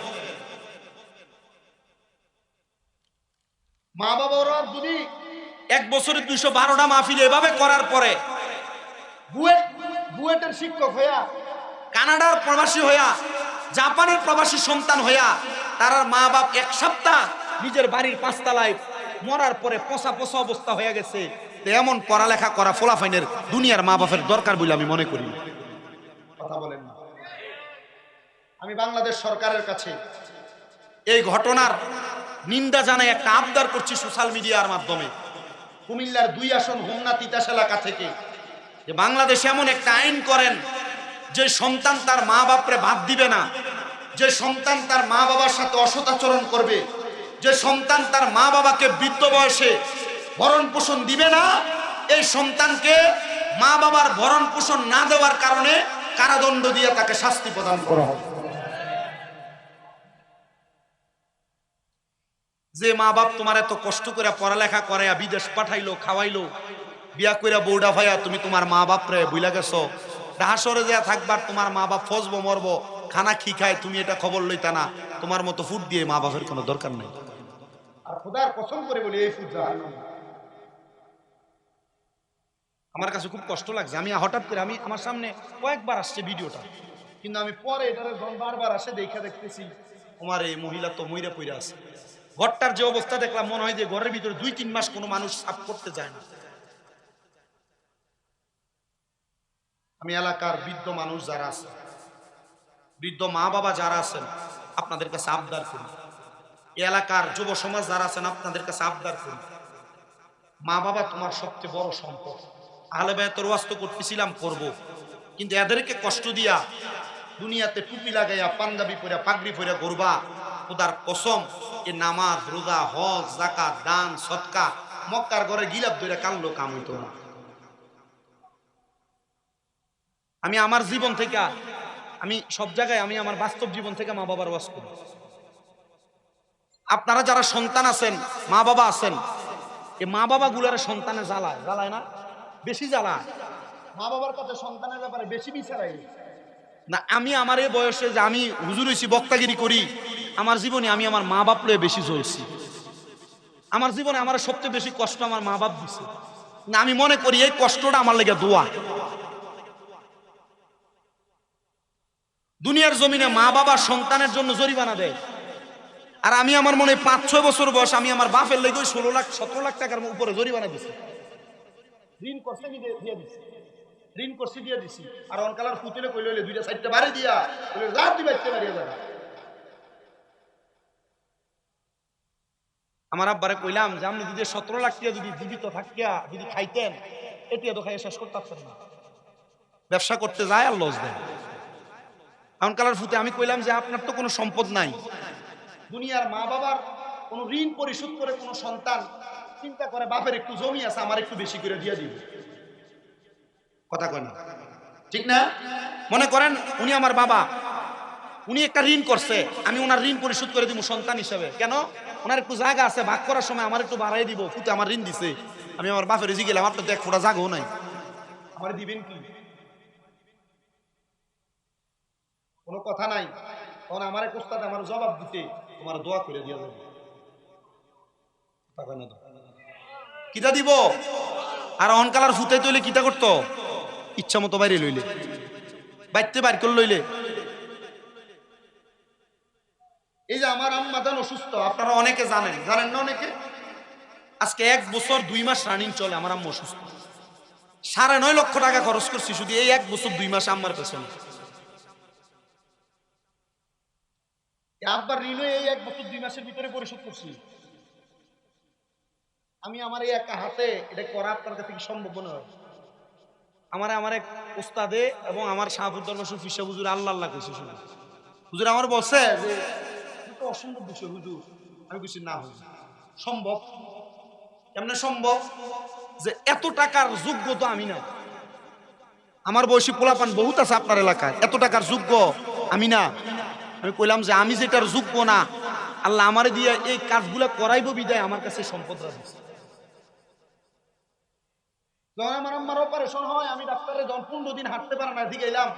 মা বাবারা যদি 1 বছরে 212টা মাহফিল এভাবে করার পরে বুয়েটের শিক্ষক হইয়া, কানাডার প্রবাসী হইয়া, জাপানের প্রবাসী সন্তান হইয়া, তার মা বাপ 1 সপ্তাহ নিজের বাড়ির 5 তলায় মরার পরে পচা পচা অবস্থা হয়ে গেছে, এমন পড়ালেখা করা ফলাফাইনের দুনিয়ার মা বাপের দরকার বলে আমি মনে করি। কথা বলেন না। আমি বাংলাদেশ সরকারের কাছে এই ঘটনার নিন্দা জানাই একটা আবদার করছি সোশ্যাল মিডিয়ার মাধ্যমে। কুমিল্লার 2 আসন হোমনা তিতাস এলাকা থেকে যে বাংলাদেশে এমন একটা আইন করেন, যে সন্তান তার মা বাপরে বাদ দিবে না, যে সন্তান তার মা বাবার সাথে অসৎ আচরণ করবে, যে সন্তান তার মা বাবাকে বৃদ্ধ বয়সে ভরণ পোষণ দিবে না, এই সন্তানকে মা বাবার ভরণ পোষণ না দেওয়ার কারণে কারাদণ্ড দিয়ে তাকে শাস্তি প্রদান করা হবে। যে মা বাপ তোমার এত কষ্ট করে পড়ালেখা করাইয়া বিদেশ পাঠাইলো, খাওয়াইলো, বিয়া কইরা বউডা ভাইয়া তুমি তোমার মা বাপরে বুইলা গেছো, ঢাসরে যা থাকবার তোমার মা বাপ ফসবো মরবো, খানা কি খায় তুমি এটা খবর লইতা না, তোমার মতো ফুট দিয়ে মা বাপের কোনো দরকার নেই। আর খোদার কসম করে বলি এই ফুট জাহান্নাম। আমার কাছে খুব কষ্ট লাগছে। আমি হঠাৎ করে আমার সামনে কয়েকবার আসছে ভিডিওটা, কিন্তু আমি পরে এটারে বারবার আসে দেখতেছি আমার এই মহিলা তো মইরা পইরা আছে। ঘরটার যে অবস্থা দেখলাম মনে হয় যে ঘরের ভিতরে 2-3 মাস কোনো মানুষ সাফ করতে যায় না। আমি এলাকার বৃদ্ধ মানুষ যারা আছে, বৃদ্ধ মা বাবা যারা আছেন, আপনাদের কাছে আবদার করি, এলাকার যুব সমাজ যারা আছেন আপনাদের কাছে আবদার করি, মা বাবা তোমার সবচেয়ে বড় সম্পদ। আহলে বায়াতের ওয়াজ তো করতেছিলাম, করব, কিন্তু এদেরকে কষ্ট দিয়া দুনিয়াতে টুপি লাগাইয়া পাঞ্জাবি পরে পাগড়ি পরে ঘুরবা, খোদার কসম এ নামাজ রোজা হজ যাকাত দান সদকা মক্কার ঘরে গিলাপ ধরে কানলো কাম হইতো না। আমি আমার জীবন থেকে, আমি সব জায়গায় আমি আমার বাস্তব জীবন থেকে মা বাবার ওয়াজ করি। আপনারা যারা সন্তান আছেন, মা বাবা আছেন, এই মা বাবা গুলার সন্তানে জ্বালায়, জ্বালায় না? বেশি জ্বালায় মা বাবার কাছে সন্তানের ব্যাপারে বেশি বিচারাই না। আমি আমার এই বয়সে যে আমি হুজুর হইছি, বক্তাগিরি করি, আমার জীবনে আমি আমার মা বাপ লয়ে বেশি চলছি। আমার জীবনে আমার সবচেয়ে বেশি কষ্ট আমার মা বাপ দিছে না। আমি মনে করি এই কষ্টটা আমার লেগে দোয়া। দুনিয়ার জমিনে মা বাবা সন্তানের জন্য জরিমানা দেয়, আর আমি আমার মনে 5-6 বছর বয়স আমি আমার বাপের লেগে 16-17 লাখ টাকার উপরে জরিমানা দিছি। ঋণ করছে দিয়ে দিছি, ঋণ করছি দিয়ে দিছি। আর অনকালার ফুতেলে কইলে 2-4টা বাড়ি দিয়া রাত দিবাইতে বাড়িয়ে যাবে। আমার আব্বারে কইলাম যে আপনি যদি 17 লাখ টাকা যদি জীবিত থাকিয়া যদি খাইতেন, এটা তো খাইয়ে শেষ করতে পারতেন না। ব্যবসা করতে যায় আর লস দেয়। অনকালার ফুতে আমি কইলাম যে আপনার তো কোনো সম্পদ নাই, দুনিয়ার মা বাবার কোনো ঋণ পরিশোধ করে কোনো সন্তান চিন্তা করে বাপের একটু জমি আছে আমার একটু বেশি করে দিয়ে দিবে। কথা কয় না, ঠিক না? মনে করেন উনি আমার বাবা, উনি একটা ঋণ করছে, আমি ওনার ঋণ পরিশোধ করে দিব সন্তান হিসেবে। কেন? ওনার একটু জায়গা আছে, ভাগ করার সময় আমার একটু বাড়াই দিব, ফুটে আমার ঋণ দিছে, আমি আমার বাপের জি গেলাম, আপনার তো এক ফোঁটা জাগও নাই, আমার দিবেন কি? কোনো কথা নাই। তখন আমার এক উস্তাদ আমার জবাব দিতে, তোমার দোয়া করে দিয়া যাবে, কিতা দিব? আর অনকালার ফুটাই তৈলে কিতা করতো? ইচ্ছা মতো বাইরে লইলে, বাইতে বাইর করে লইলে। এই যে আমার আম্মা জান অসুস্থ, আপনারা অনেকে জানেন, জানেন না অনেকে? আজকে 1 বছর 2 মাস রানিং চলে আমার আম্মা অসুস্থ। 9.5 লক্ষ টাকা খরচ করছি শুধু এই 1 বছর 2 মাস আম্মার পেছনে। আব্বার ঋণ এই 1 বছর 2 মাসের ভিতরে পরিশোধ করছি আমি। আমার এই একা হাতে এটা করা আপনার কাছে কি সম্ভব মনে হয়? আমার এক উস্তাদে এবং আমার শাহপুর ফিসা হুজুর আল্লাহ আল্লাহ কইছে, শুনে হুজুর আমার বলছে যে এটা অসম্ভব বিষয় হুজুর। আমি কইছি না হুজুর, সম্ভব। কেমনে সম্ভব? যে এত টাকার যোগ্য তো আমি না, আমার বয়সী পোলাপান বহুত আছে আপনার এলাকায়, এত টাকার যোগ্য আমি না। আমি কইলাম যে আমি যেটার যোগ্য না, আল্লাহ আমারে দিয়ে এই কাজগুলো করাইবো বিদায় আমার কাছে সম্পদ রাখছে। যখন আমার আম্মার অপারেশন হয়, আমি ডাক্তারে যখন 15 দিন হাঁটতে পারে না, এদিকে এলাম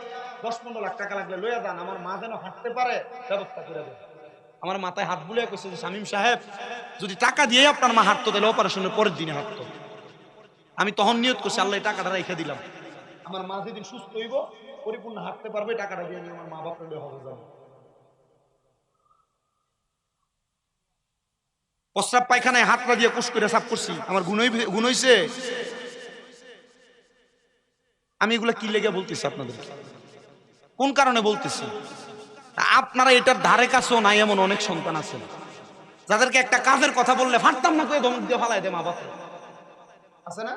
10-15 লাখ টাকা লাগলে লইয়া যান, আমার মা যেন হাঁটতে পারে ব্যবস্থা করে দেন। আমার মাথায় হাত বুলিয়ে কইছে যে শামীম সাহেব, যদি টাকা দিয়ে আপনার মা হাঁটতো তাহলে অপারেশনের পরের দিনে হাঁটতো। আমি তখন নিয়ত করছি আল্লাহ এই টাকাটা রেখে দিলাম, আমার মা যেদিন সুস্থ হইব পরিপূর্ণ হাঁটতে পারবে, টাকাটা দিয়ে আমার মা বাপ হবে যাবে। প্রস্রাব পায়খানায় হাতটা দিয়ে কুশ করে সাফ করছি, আমার গুণ হইছে। আমি এগুলা কি লেগে বলতেছি আপনাদেরকে, কোন কারণে বলতেছি? আপনারা এটার ধারে কাছেও নাই এমন অনেক সন্তান আছে যাদেরকে একটা কাজের কথা বললে ফাটতাম না করে ধমক দিয়ে ফালাই দেয় মা বাপ, আছে না?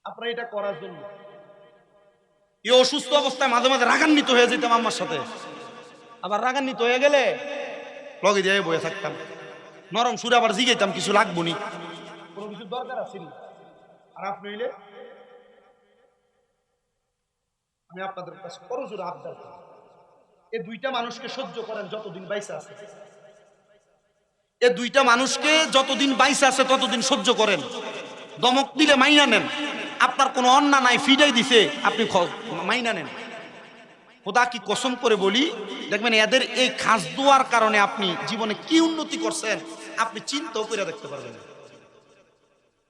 আপনারা এটা করার জন্য এই অসুস্থ অবস্থায় মাঝে মাঝে রাগান্বিত হয়ে যেতাম আম্মার সাথে, আবার রাগান্বিত হয়ে গেলে লগে দিয়ে বয়ে থাকতাম, নরম সুরে আবার জিগাইতাম কিছু লাগবো নি, কোনো কিছু দরকার আছে নি। আর আপনি হইলে আমি আপনাদের কাছে করজোড়ে আবদার করি, এই দুইটা মানুষকে সহ্য করেন যতদিন বাইসা আছে, এই দুইটা মানুষকে যতদিন বাইসা আছে ততদিন সহ্য করেন। দমক দিলে মাইনা নেন, আপনার কোনো অন্যায় নাই, ফিডাই দিছে আপনি মাইনা নেন। খোদা কি কসম করে বলি, দেখবেন এদের এই খাস দোয়ার কারণে আপনি জীবনে কি উন্নতি করছেন আপনি চিন্তাও করে দেখতে পারবেন না,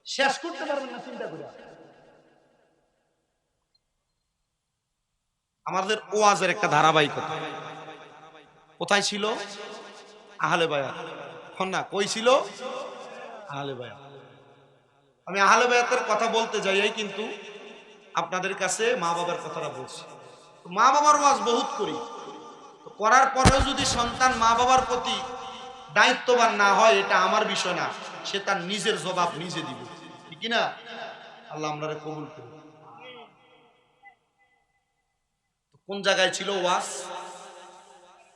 শেষ করতে পারবেন না চিন্তা করে। আমাদের ওয়াজের একটা ধারাবাহিকতা কোথায় ছিল? আহলে বায়াত, না কই ছিল? আহলে বায়াত। আমি আহলে বায়াতের কথা বলতে যাই কিন্তু আপনাদের কাছে মা বাবার কথাটা বলছি। মা বাবার ওয়াজ বহুত করি, করার পরেও যদি সন্তান মা বাবার প্রতি দায়িত্ববান না হয়, এটা আমার বিষয় না, সে তার নিজের জবাব নিজে দিবে, ঠিক না? আল্লাহ আমরারে কবুল করুন। কোন জায়গায় ছিল ওয়াজ?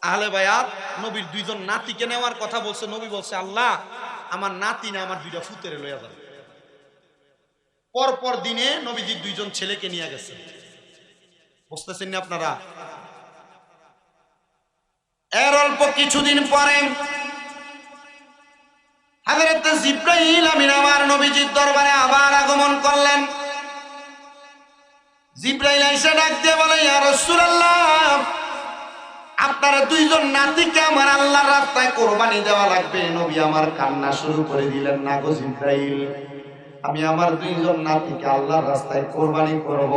আহলে বায়াত নবীর 2 জন নাতিকে নেওয়ার কথা বলছে। নবী বলছে আল্লাহ আমার নাতি না আমার 2টা ফুতেরে লইয়া যাবে। পর দিনে নবীজি 2 জন ছেলেকে নিয়ে গেছে, বুঝতেছেন না আপনারা? এর অল্প কিছুদিন পরে হযরত জিবরাইল আমিন আমার নবীজির দরবারে আবার আগমন করলেন। জিবরাইল এসে ডাক দিয়ে বলে, ইয়া রাসূলুল্লাহ, আপনারা 2 জন নাতিকে আমার আল্লাহর রাস্তায় কুরবানি দেওয়া লাগবে। নবী আমার কান্না শুরু করে দিলেন, না গো জিবরাইল, আমি আমার 2 জন নাতিকে আল্লাহর রাস্তায় কুরবানি করব।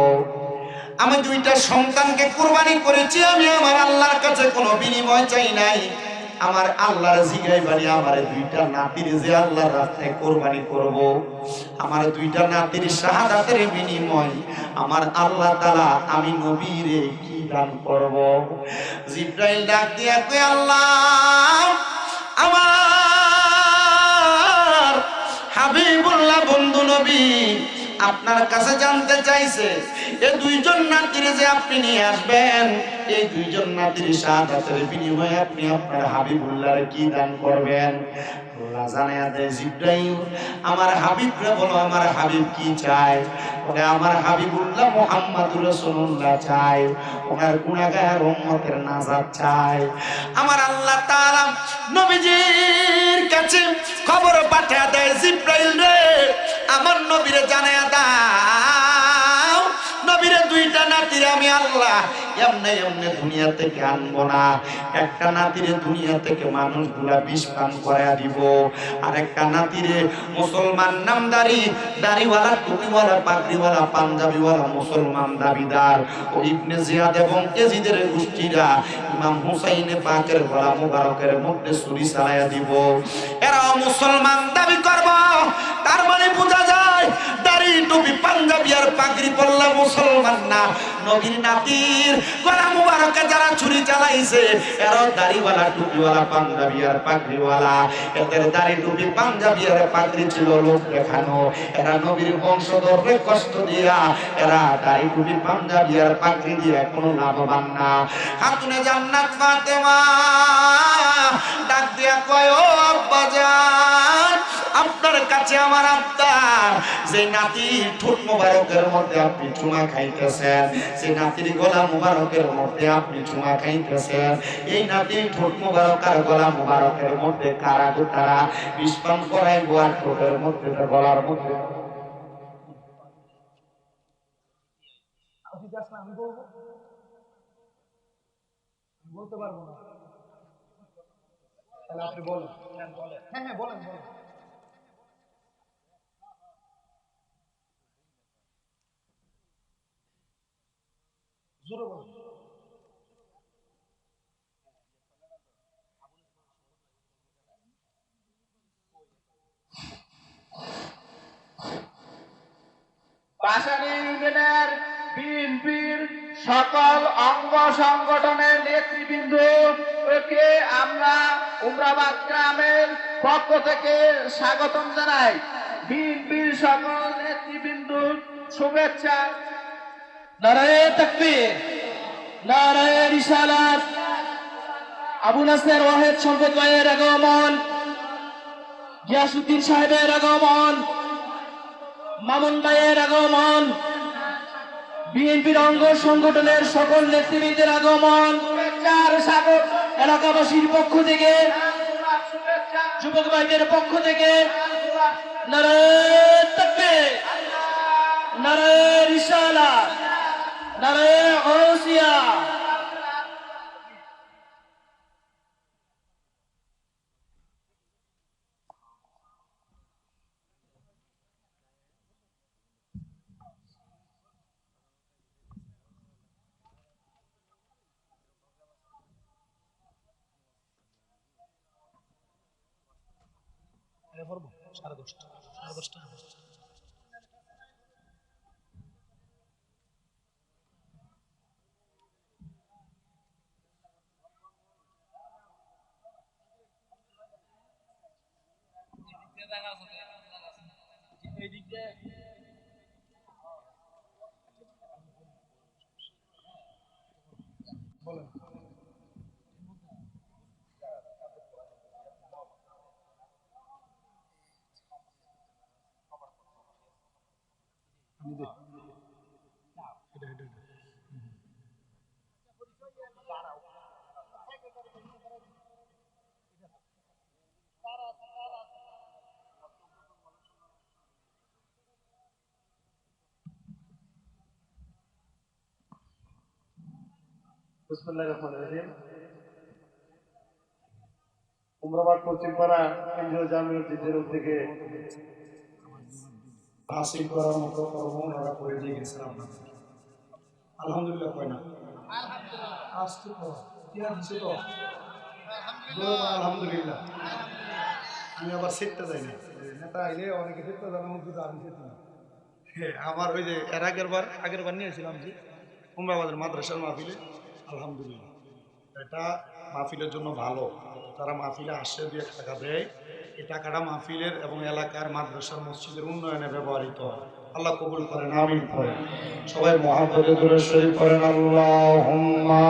আমি 2টা সন্তানকে কুরবানি করেছি, আমি আমার আল্লাহর কাছে কোনো বিনিময় চাই নাই। আমার আল্লাহর জিগাইবানি আমার 2টা নাতির যে আল্লাহর রাস্তায় কুরবানি করব, আমার 2টা নাতির শাহাদাতের বিনিময় আমার আল্লাহ তাআলা আমি নবীরে কি দান করব? জিবরাইল ডাক দিয়া কয়, আল্লাহ আমার হাবিবুল্লাহ বন্ধু নবী আপনার কাছে জানতে চাইছে এই দুইজন নাতিরে যে আপনি নিয়ে আসবেন, এই দুইজন নাতির শাহাদাতের বিনিময়ে আপনি আপনার হাবিবুল্লাহর কি দান করবেন? আল্লাহ জানায়া দেয়, জিবরাইল আমার হাবিবরে বলো আমার হাবিব কি চায়। বলে আমার হাবিবুল্লাহ মুহাম্মাদুর রাসূলুল্লাহ চায়, ওনার গুনাহগার উম্মতের নাজাত চায়। আমার আল্লাহ তাআলা নবীজির কাছে খবর পাঠিয়ে দেয়, জিবরাইল রে আমার নবীরে জানায়া দাও, নবীরে দুইটা নাতিরে আমি আল্লাহ এমনি এমনি দুনিয়া থেকে আনবো না। একটা নাতিরে দুনিয়া থেকে মানুষগুলা বিষ পান করায়া দিব, আর একটা নাতিরে মুসলমান নামদারি, দাড়িওয়ালা, টুপিওয়ালা, পাগড়িওয়ালা, পাঞ্জাবিওয়ালা মুসলমান দাবিদার ও ইবনে জিয়াদ এবং এজিদের গোষ্ঠীরা ইমাম হুসাইনে পাকের গলা মুবারকের মধ্যে ছুরি চালাইয়া দিব। এরাও মুসলমান দাবি করব, তার মানে বোঝা যায় দাড়ি, টুপি, পাঞ্জাবি আর পাগড়ি পরলা মুসলমান না। নবীর নাতির গলা মুবারকে যারা ছুরি চালাইছে এরাও দাড়িওয়ালা, টুপিওয়ালা, পাঞ্জাবি আর পাগড়িওয়ালা। এদের দাড়ি, টুপি, পাঞ্জাবি আর পাগড়ি ছিল লোক দেখানো। এরা নবীর বংশধরকে কষ্ট দিয়া এরা দাড়ি, টুপি, পাঞ্জাবি আর পাগড়ি দিয়ে কোনো লাভবান না। খাতুনে জান্নাত ফাতেমা ডাক দিয়া কয়, ও আব্বাজান আপনার কাছে আমার আবদার, যে নাতি ঠোঁট মুবারকের মধ্যে আপনি চুমা খাইতেছেন, যে নাতির গলা মুবারকের মধ্যে আপনি চুমা খাইতেছেন, এই নাতির ঠোঁট মুবারক আর গলা মুবারকের মধ্যে কারা গোটারা বিস্পান করাই গোয়ার ঠোঁটের মধ্যে গলার মধ্যে। আমি বলবো, বলতে পারবো না, তাহলে আপনি বলেন। হ্যাঁ হ্যাঁ বলেন বলেন। জোরে বলেন। পাশানি ইউনিয়নের বিএনপির সকল অঙ্গ সংগঠনের নেতৃবৃন্দকে আমরা উমরাবাদ গ্রামের পক্ষ থেকে স্বাগতম জানাই। বিএনপির সকল নেতৃবৃন্দ শুভেচ্ছা। নারায়ে তাকবীর, নারায়ে রিসালাত। আবু নাসের ওয়াহেদ সম্পদ ভাইয়ের আগমন, গিয়াসউদ্দিন সাহেবের আগমন, মামুন ভাইয়ের আগমন, বিএনপির অঙ্গ সংগঠনের সকল নেতৃবৃন্দের আগমন, এলাকাবাসীর পক্ষ থেকে, যুবক ভাইদের পক্ষ থেকে নারায়ে তাকবীর, নারায়ে রিসালাত, নারায়ে গাউসিয়া। সাড়ে দশটা, সাড়ে দশটা। বলেন। বিসমিল্লাহির রহমানির রহিম। উমরাবাদ পশ্চিমপাড়া কেন্দ্রীয় জামে মসজিদের উদ্যোগে হাসিল করার মতো কর্ম ওনারা করে দিয়ে গেছেন আপনাদের। আলহামদুলিল্লাহ কয় না? আসছে তো, কি আসছে তো? আলহামদুলিল্লাহ। আমি আবার শিখতে যাই না, নেতা আইলে অনেকে শিখতে জানা কিন্তু আমি শিখতে না। আমার ওই যে এর আগের বার নিয়েছিলাম যে উমরাবাদের মাদ্রাসার মাহফিলে, আলহামদুলিল্লাহ এটা মাহফিলের জন্য ভালো। তারা মাহফিলে আসে 2 টাকা দেয়, এই টাকাটা মাহফিলের এবং এলাকার মাদ্রাসার মসজিদের উন্নয়নে ব্যবহৃত হয়। আল্লাহ কবুল করেন, আমিন করেন। সবাই মহাব্বতে দূরে শরীফ করেন আল্লাহুম্মা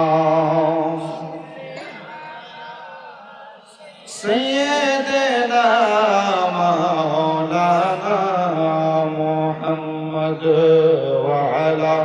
সাইয়্যিদিনা মাওলানা মুহাম্মদ ওয়া আলা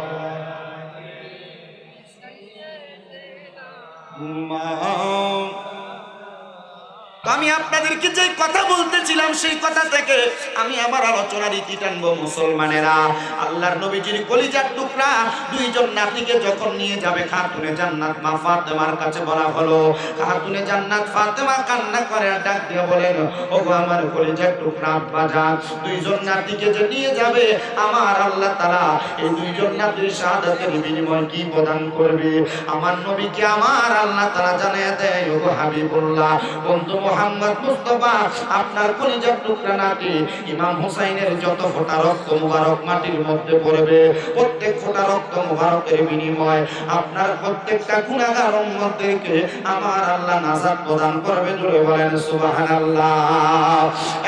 তো আমি আপনাদেরকে যে কথা বলতেছিলাম সেই কথা থেকে আমি আমার আলোচনার ইতি টানবো। মুসলমানেরা, আল্লাহর নবীজির কলিজার টুকরা দুইজন নাতিকে যখন নিয়ে যাবে খাতুনে জান্নাত মা ফাতেমার কাছে বলা হলো, খাতুনে জান্নাত ফাতেমা কান্না করে আর ডাক দিয়ে বলেন, ওগো আমার কলিজার টুকরা আব্বা জান, দুইজন নাতিকে যে নিয়ে যাবে আমার আল্লাহ তাআলা এই দুইজন নাতির শাহাদাতের বিনিময় কি প্রদান করবে? আমার নবীকে আমার আল্লাহ তাআলা জানিয়ে দেয়, ওগো হাবিবুল্লাহ, বন্ধু মুহাম্মদ মুস্তাফা, আপনার কলিজার টুকরা নাতি ইমাম হুসাইনের যত ফোঁটা রক্ত মুবারক মাটির মধ্যে পড়বে, প্রত্যেক ফোঁটা রক্ত মুবারকের বিনিময় আপনার প্রত্যেকটা গুনাহগার উম্মতকে আমার আল্লাহ নাজাত প্রদান করবে। জোরে বলেন সুবহানাল্লাহ।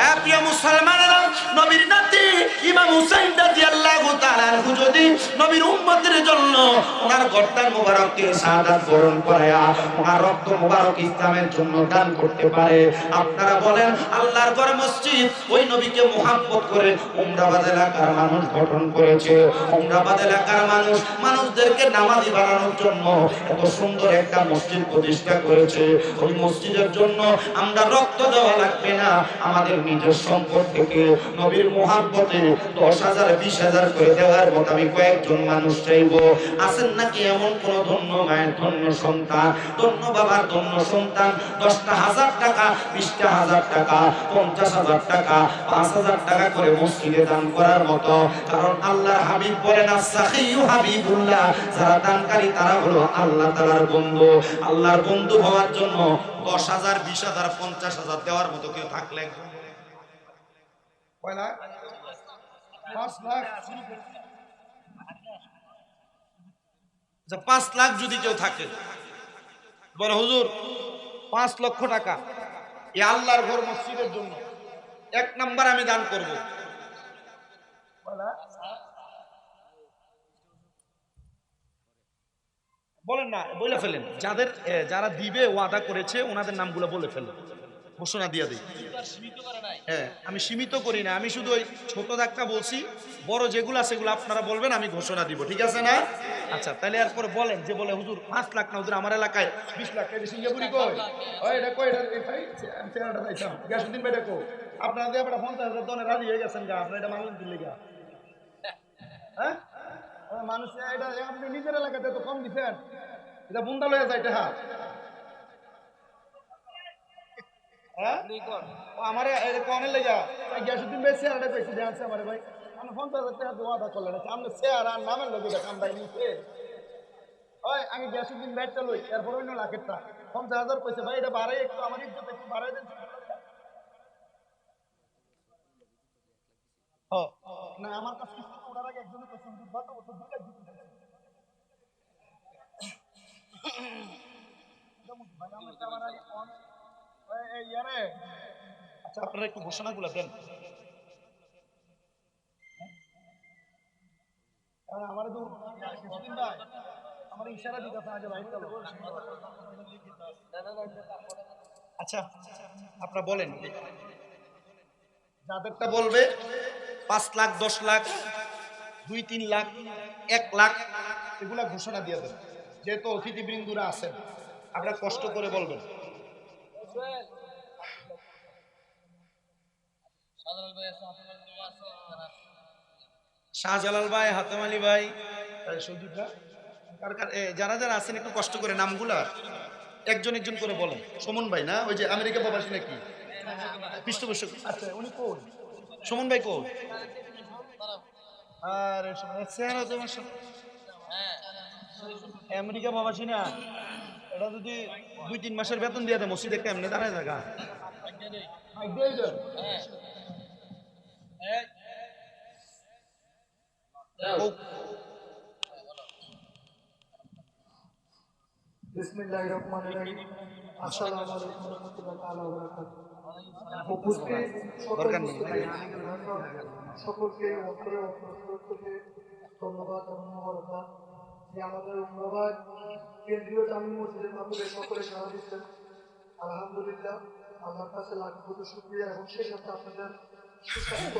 এ প্রিয় মুসলমানেরা, নবীর নাতি ইমাম হুসাইন রাদিয়াল্লাহু তাআলা আনহু যদি নবীর উম্মতের জন্য ওনার গর্দান মুবারককে শাহাদাত বরণ করায়া ওনার রক্ত মুবারক ইসলামের জন্য দান করতে পারে, আপনারা বলেন আল্লাহর ঘর মসজিদ ওই নবীকে মুহাব্বত করে উমরাবাদ এলাকার মানুষ গঠন করেছে। উমরাবাদ এলাকার মানুষদেরকে নামাজি বানানোর জন্য এত সুন্দর একটা মসজিদ প্রতিষ্ঠা করেছে। ওই মসজিদের জন্য আমরা রক্ত দেওয়া লাগবে না, আমাদের নিজের সম্পদ থেকে নবীর মুহাব্বতে 10,000 20,000 করে দেওয়ার মতো আমি কয়েকজন মানুষ চাইবো। আছেন নাকি এমন কোন ধন্য মায়ের ধন্য সন্তান, ধন্য বাবার ধন্য সন্তান 10,000 টাকা 20,000 টাকা 50,000 টাকা 5,000 টাকা করে মসজিদে দান করার মতো? কারণ আল্লাহর হাবিব বলেন, আস-সাখিয়্যু হাবিবুল্লাহ, যারা দানকারী তারা হলো আল্লাহ তাআলার বন্ধু। আল্লাহর বন্ধু হওয়ার জন্য 10,000 20,000 50,000 দেওয়ার মতো কেউ থাকলে কয় লাখ? 5 লাখ? 5 লাখ যদি কেউ থাকে, বলে হুজুর 5 লক্ষ টাকা এই আল্লাহর ঘর মসজিদের জন্য 1 নাম্বার আমি দান করব। বলেন না, বলে ফেলেন। যারা দিবে ওয়াদা করেছে ওনাদের নামগুলো বলে ফেলেন, ঘোষণা দিয়ে দিই। হ্যাঁ, আমি সীমিত করি না, আমি শুধু ওই ছোট দাগটা বলছি, বড় যেগুলো সেগুলো আপনারা বলবেন, আমি ঘোষণা দিব, ঠিক আছে না? আচ্ছা, তাহলে এরপরে বলেন যে বলে হুজুর 5 লাখ না, হুজুর আমার এলাকায় 20 লাখ। এই সিঙ্গাপুরি কই? ওই এটা কই? এটা ভাই আমি চেহারাটা পাইতাম। গ্যাসুদ্দিন ভাই দেখো, আপনারা দিয়ে আপনারা 50,000 দনে রাজি হয়ে গেছেন গা, আপনারা এটা মানলেন কি লিগা? হ্যাঁ, মানুষ এটা আপনি নিজের এলাকাতে তো কম দিছেন, এটা বুন্দা লয়ে যায় টাকা। হ্যাঁ, আমার কনের লেগা গ্যাসুদ্দিন ভাই চেহারাটা কইছি জানছে আমারে ভাই, আমি 50,000 টাকা দিয়ে ওয়াদা করলেন, আপনি চেহারা আর নামের লোক এটা কাম ভাই নিছে। ওই আমি গ্যাসুদ্দিন ভাইটা লই, এরপর অন্য লাখের টাকা 50,000 কইছে ভাই, এটা বাড়াই একটু, আমার ইজ্জত একটু বাড়াই দেন। না আমার কাছে ওটার আগে একজনের কইছে গত বছর 2 লাখ দিতে চাইছে। ভাই আমার আমার আগে এই ইয়ারে, আচ্ছা আপনারা একটু ঘোষণাগুলো দেন। আমার তো গ্যাসুদ্দিন ভাই আমার ইশারা দিতেছে আগে ভাই চলো। আচ্ছা আপনারা বলেন, যাদেরটা বলবে 5 লাখ 10 লাখ 2-3 লাখ 1 লাখ এগুলা ঘোষণা দিয়ে দেন, যেহেতু অতিথিবৃন্দুরা আছেন আপনারা কষ্ট করে বলবেন। শাহজালাল ভাই, হাতেম আলী ভাই, সঞ্জিত ভাই, যারা যারা আছেন একটু কষ্ট করে নামগুলা একজন একজন করে বলেন। সুমন ভাই না, ওই যে আমেরিকা প্রবাসী নাকি পৃষ্ঠপোষক? আচ্ছা উনি কোন? সুমন ভাই কোন? আর আমেরিকা প্রবাসী না, এটা যদি 2-3 মাসের বেতন দিয়ে দেয় মসজিদে কেমনে দাঁড়ায় থাকা? বিসমিল্লাহির রহমানির রহিম। আসসালামু আলাইকুম ওয়া রাহমাতুল্লাহি ওয়া বারাকাতুহু। উপস্থিত সকল দরকার নেই। মুসলিম সকলকে অন্তরে অন্তর থেকে ধন্যবাদ এবং মোবারকবাদ যে আমাদের উমরাবাদ কেন্দ্রীয় জামি মসজিদের মাধ্যমে সকলে সাড়া দিচ্ছেন। আলহামদুলিল্লাহ, আল্লাহর কাছে লাখ কোটি শুকরিয়া এবং সেই সাথে আপনাদের সুস্বাস্থ্য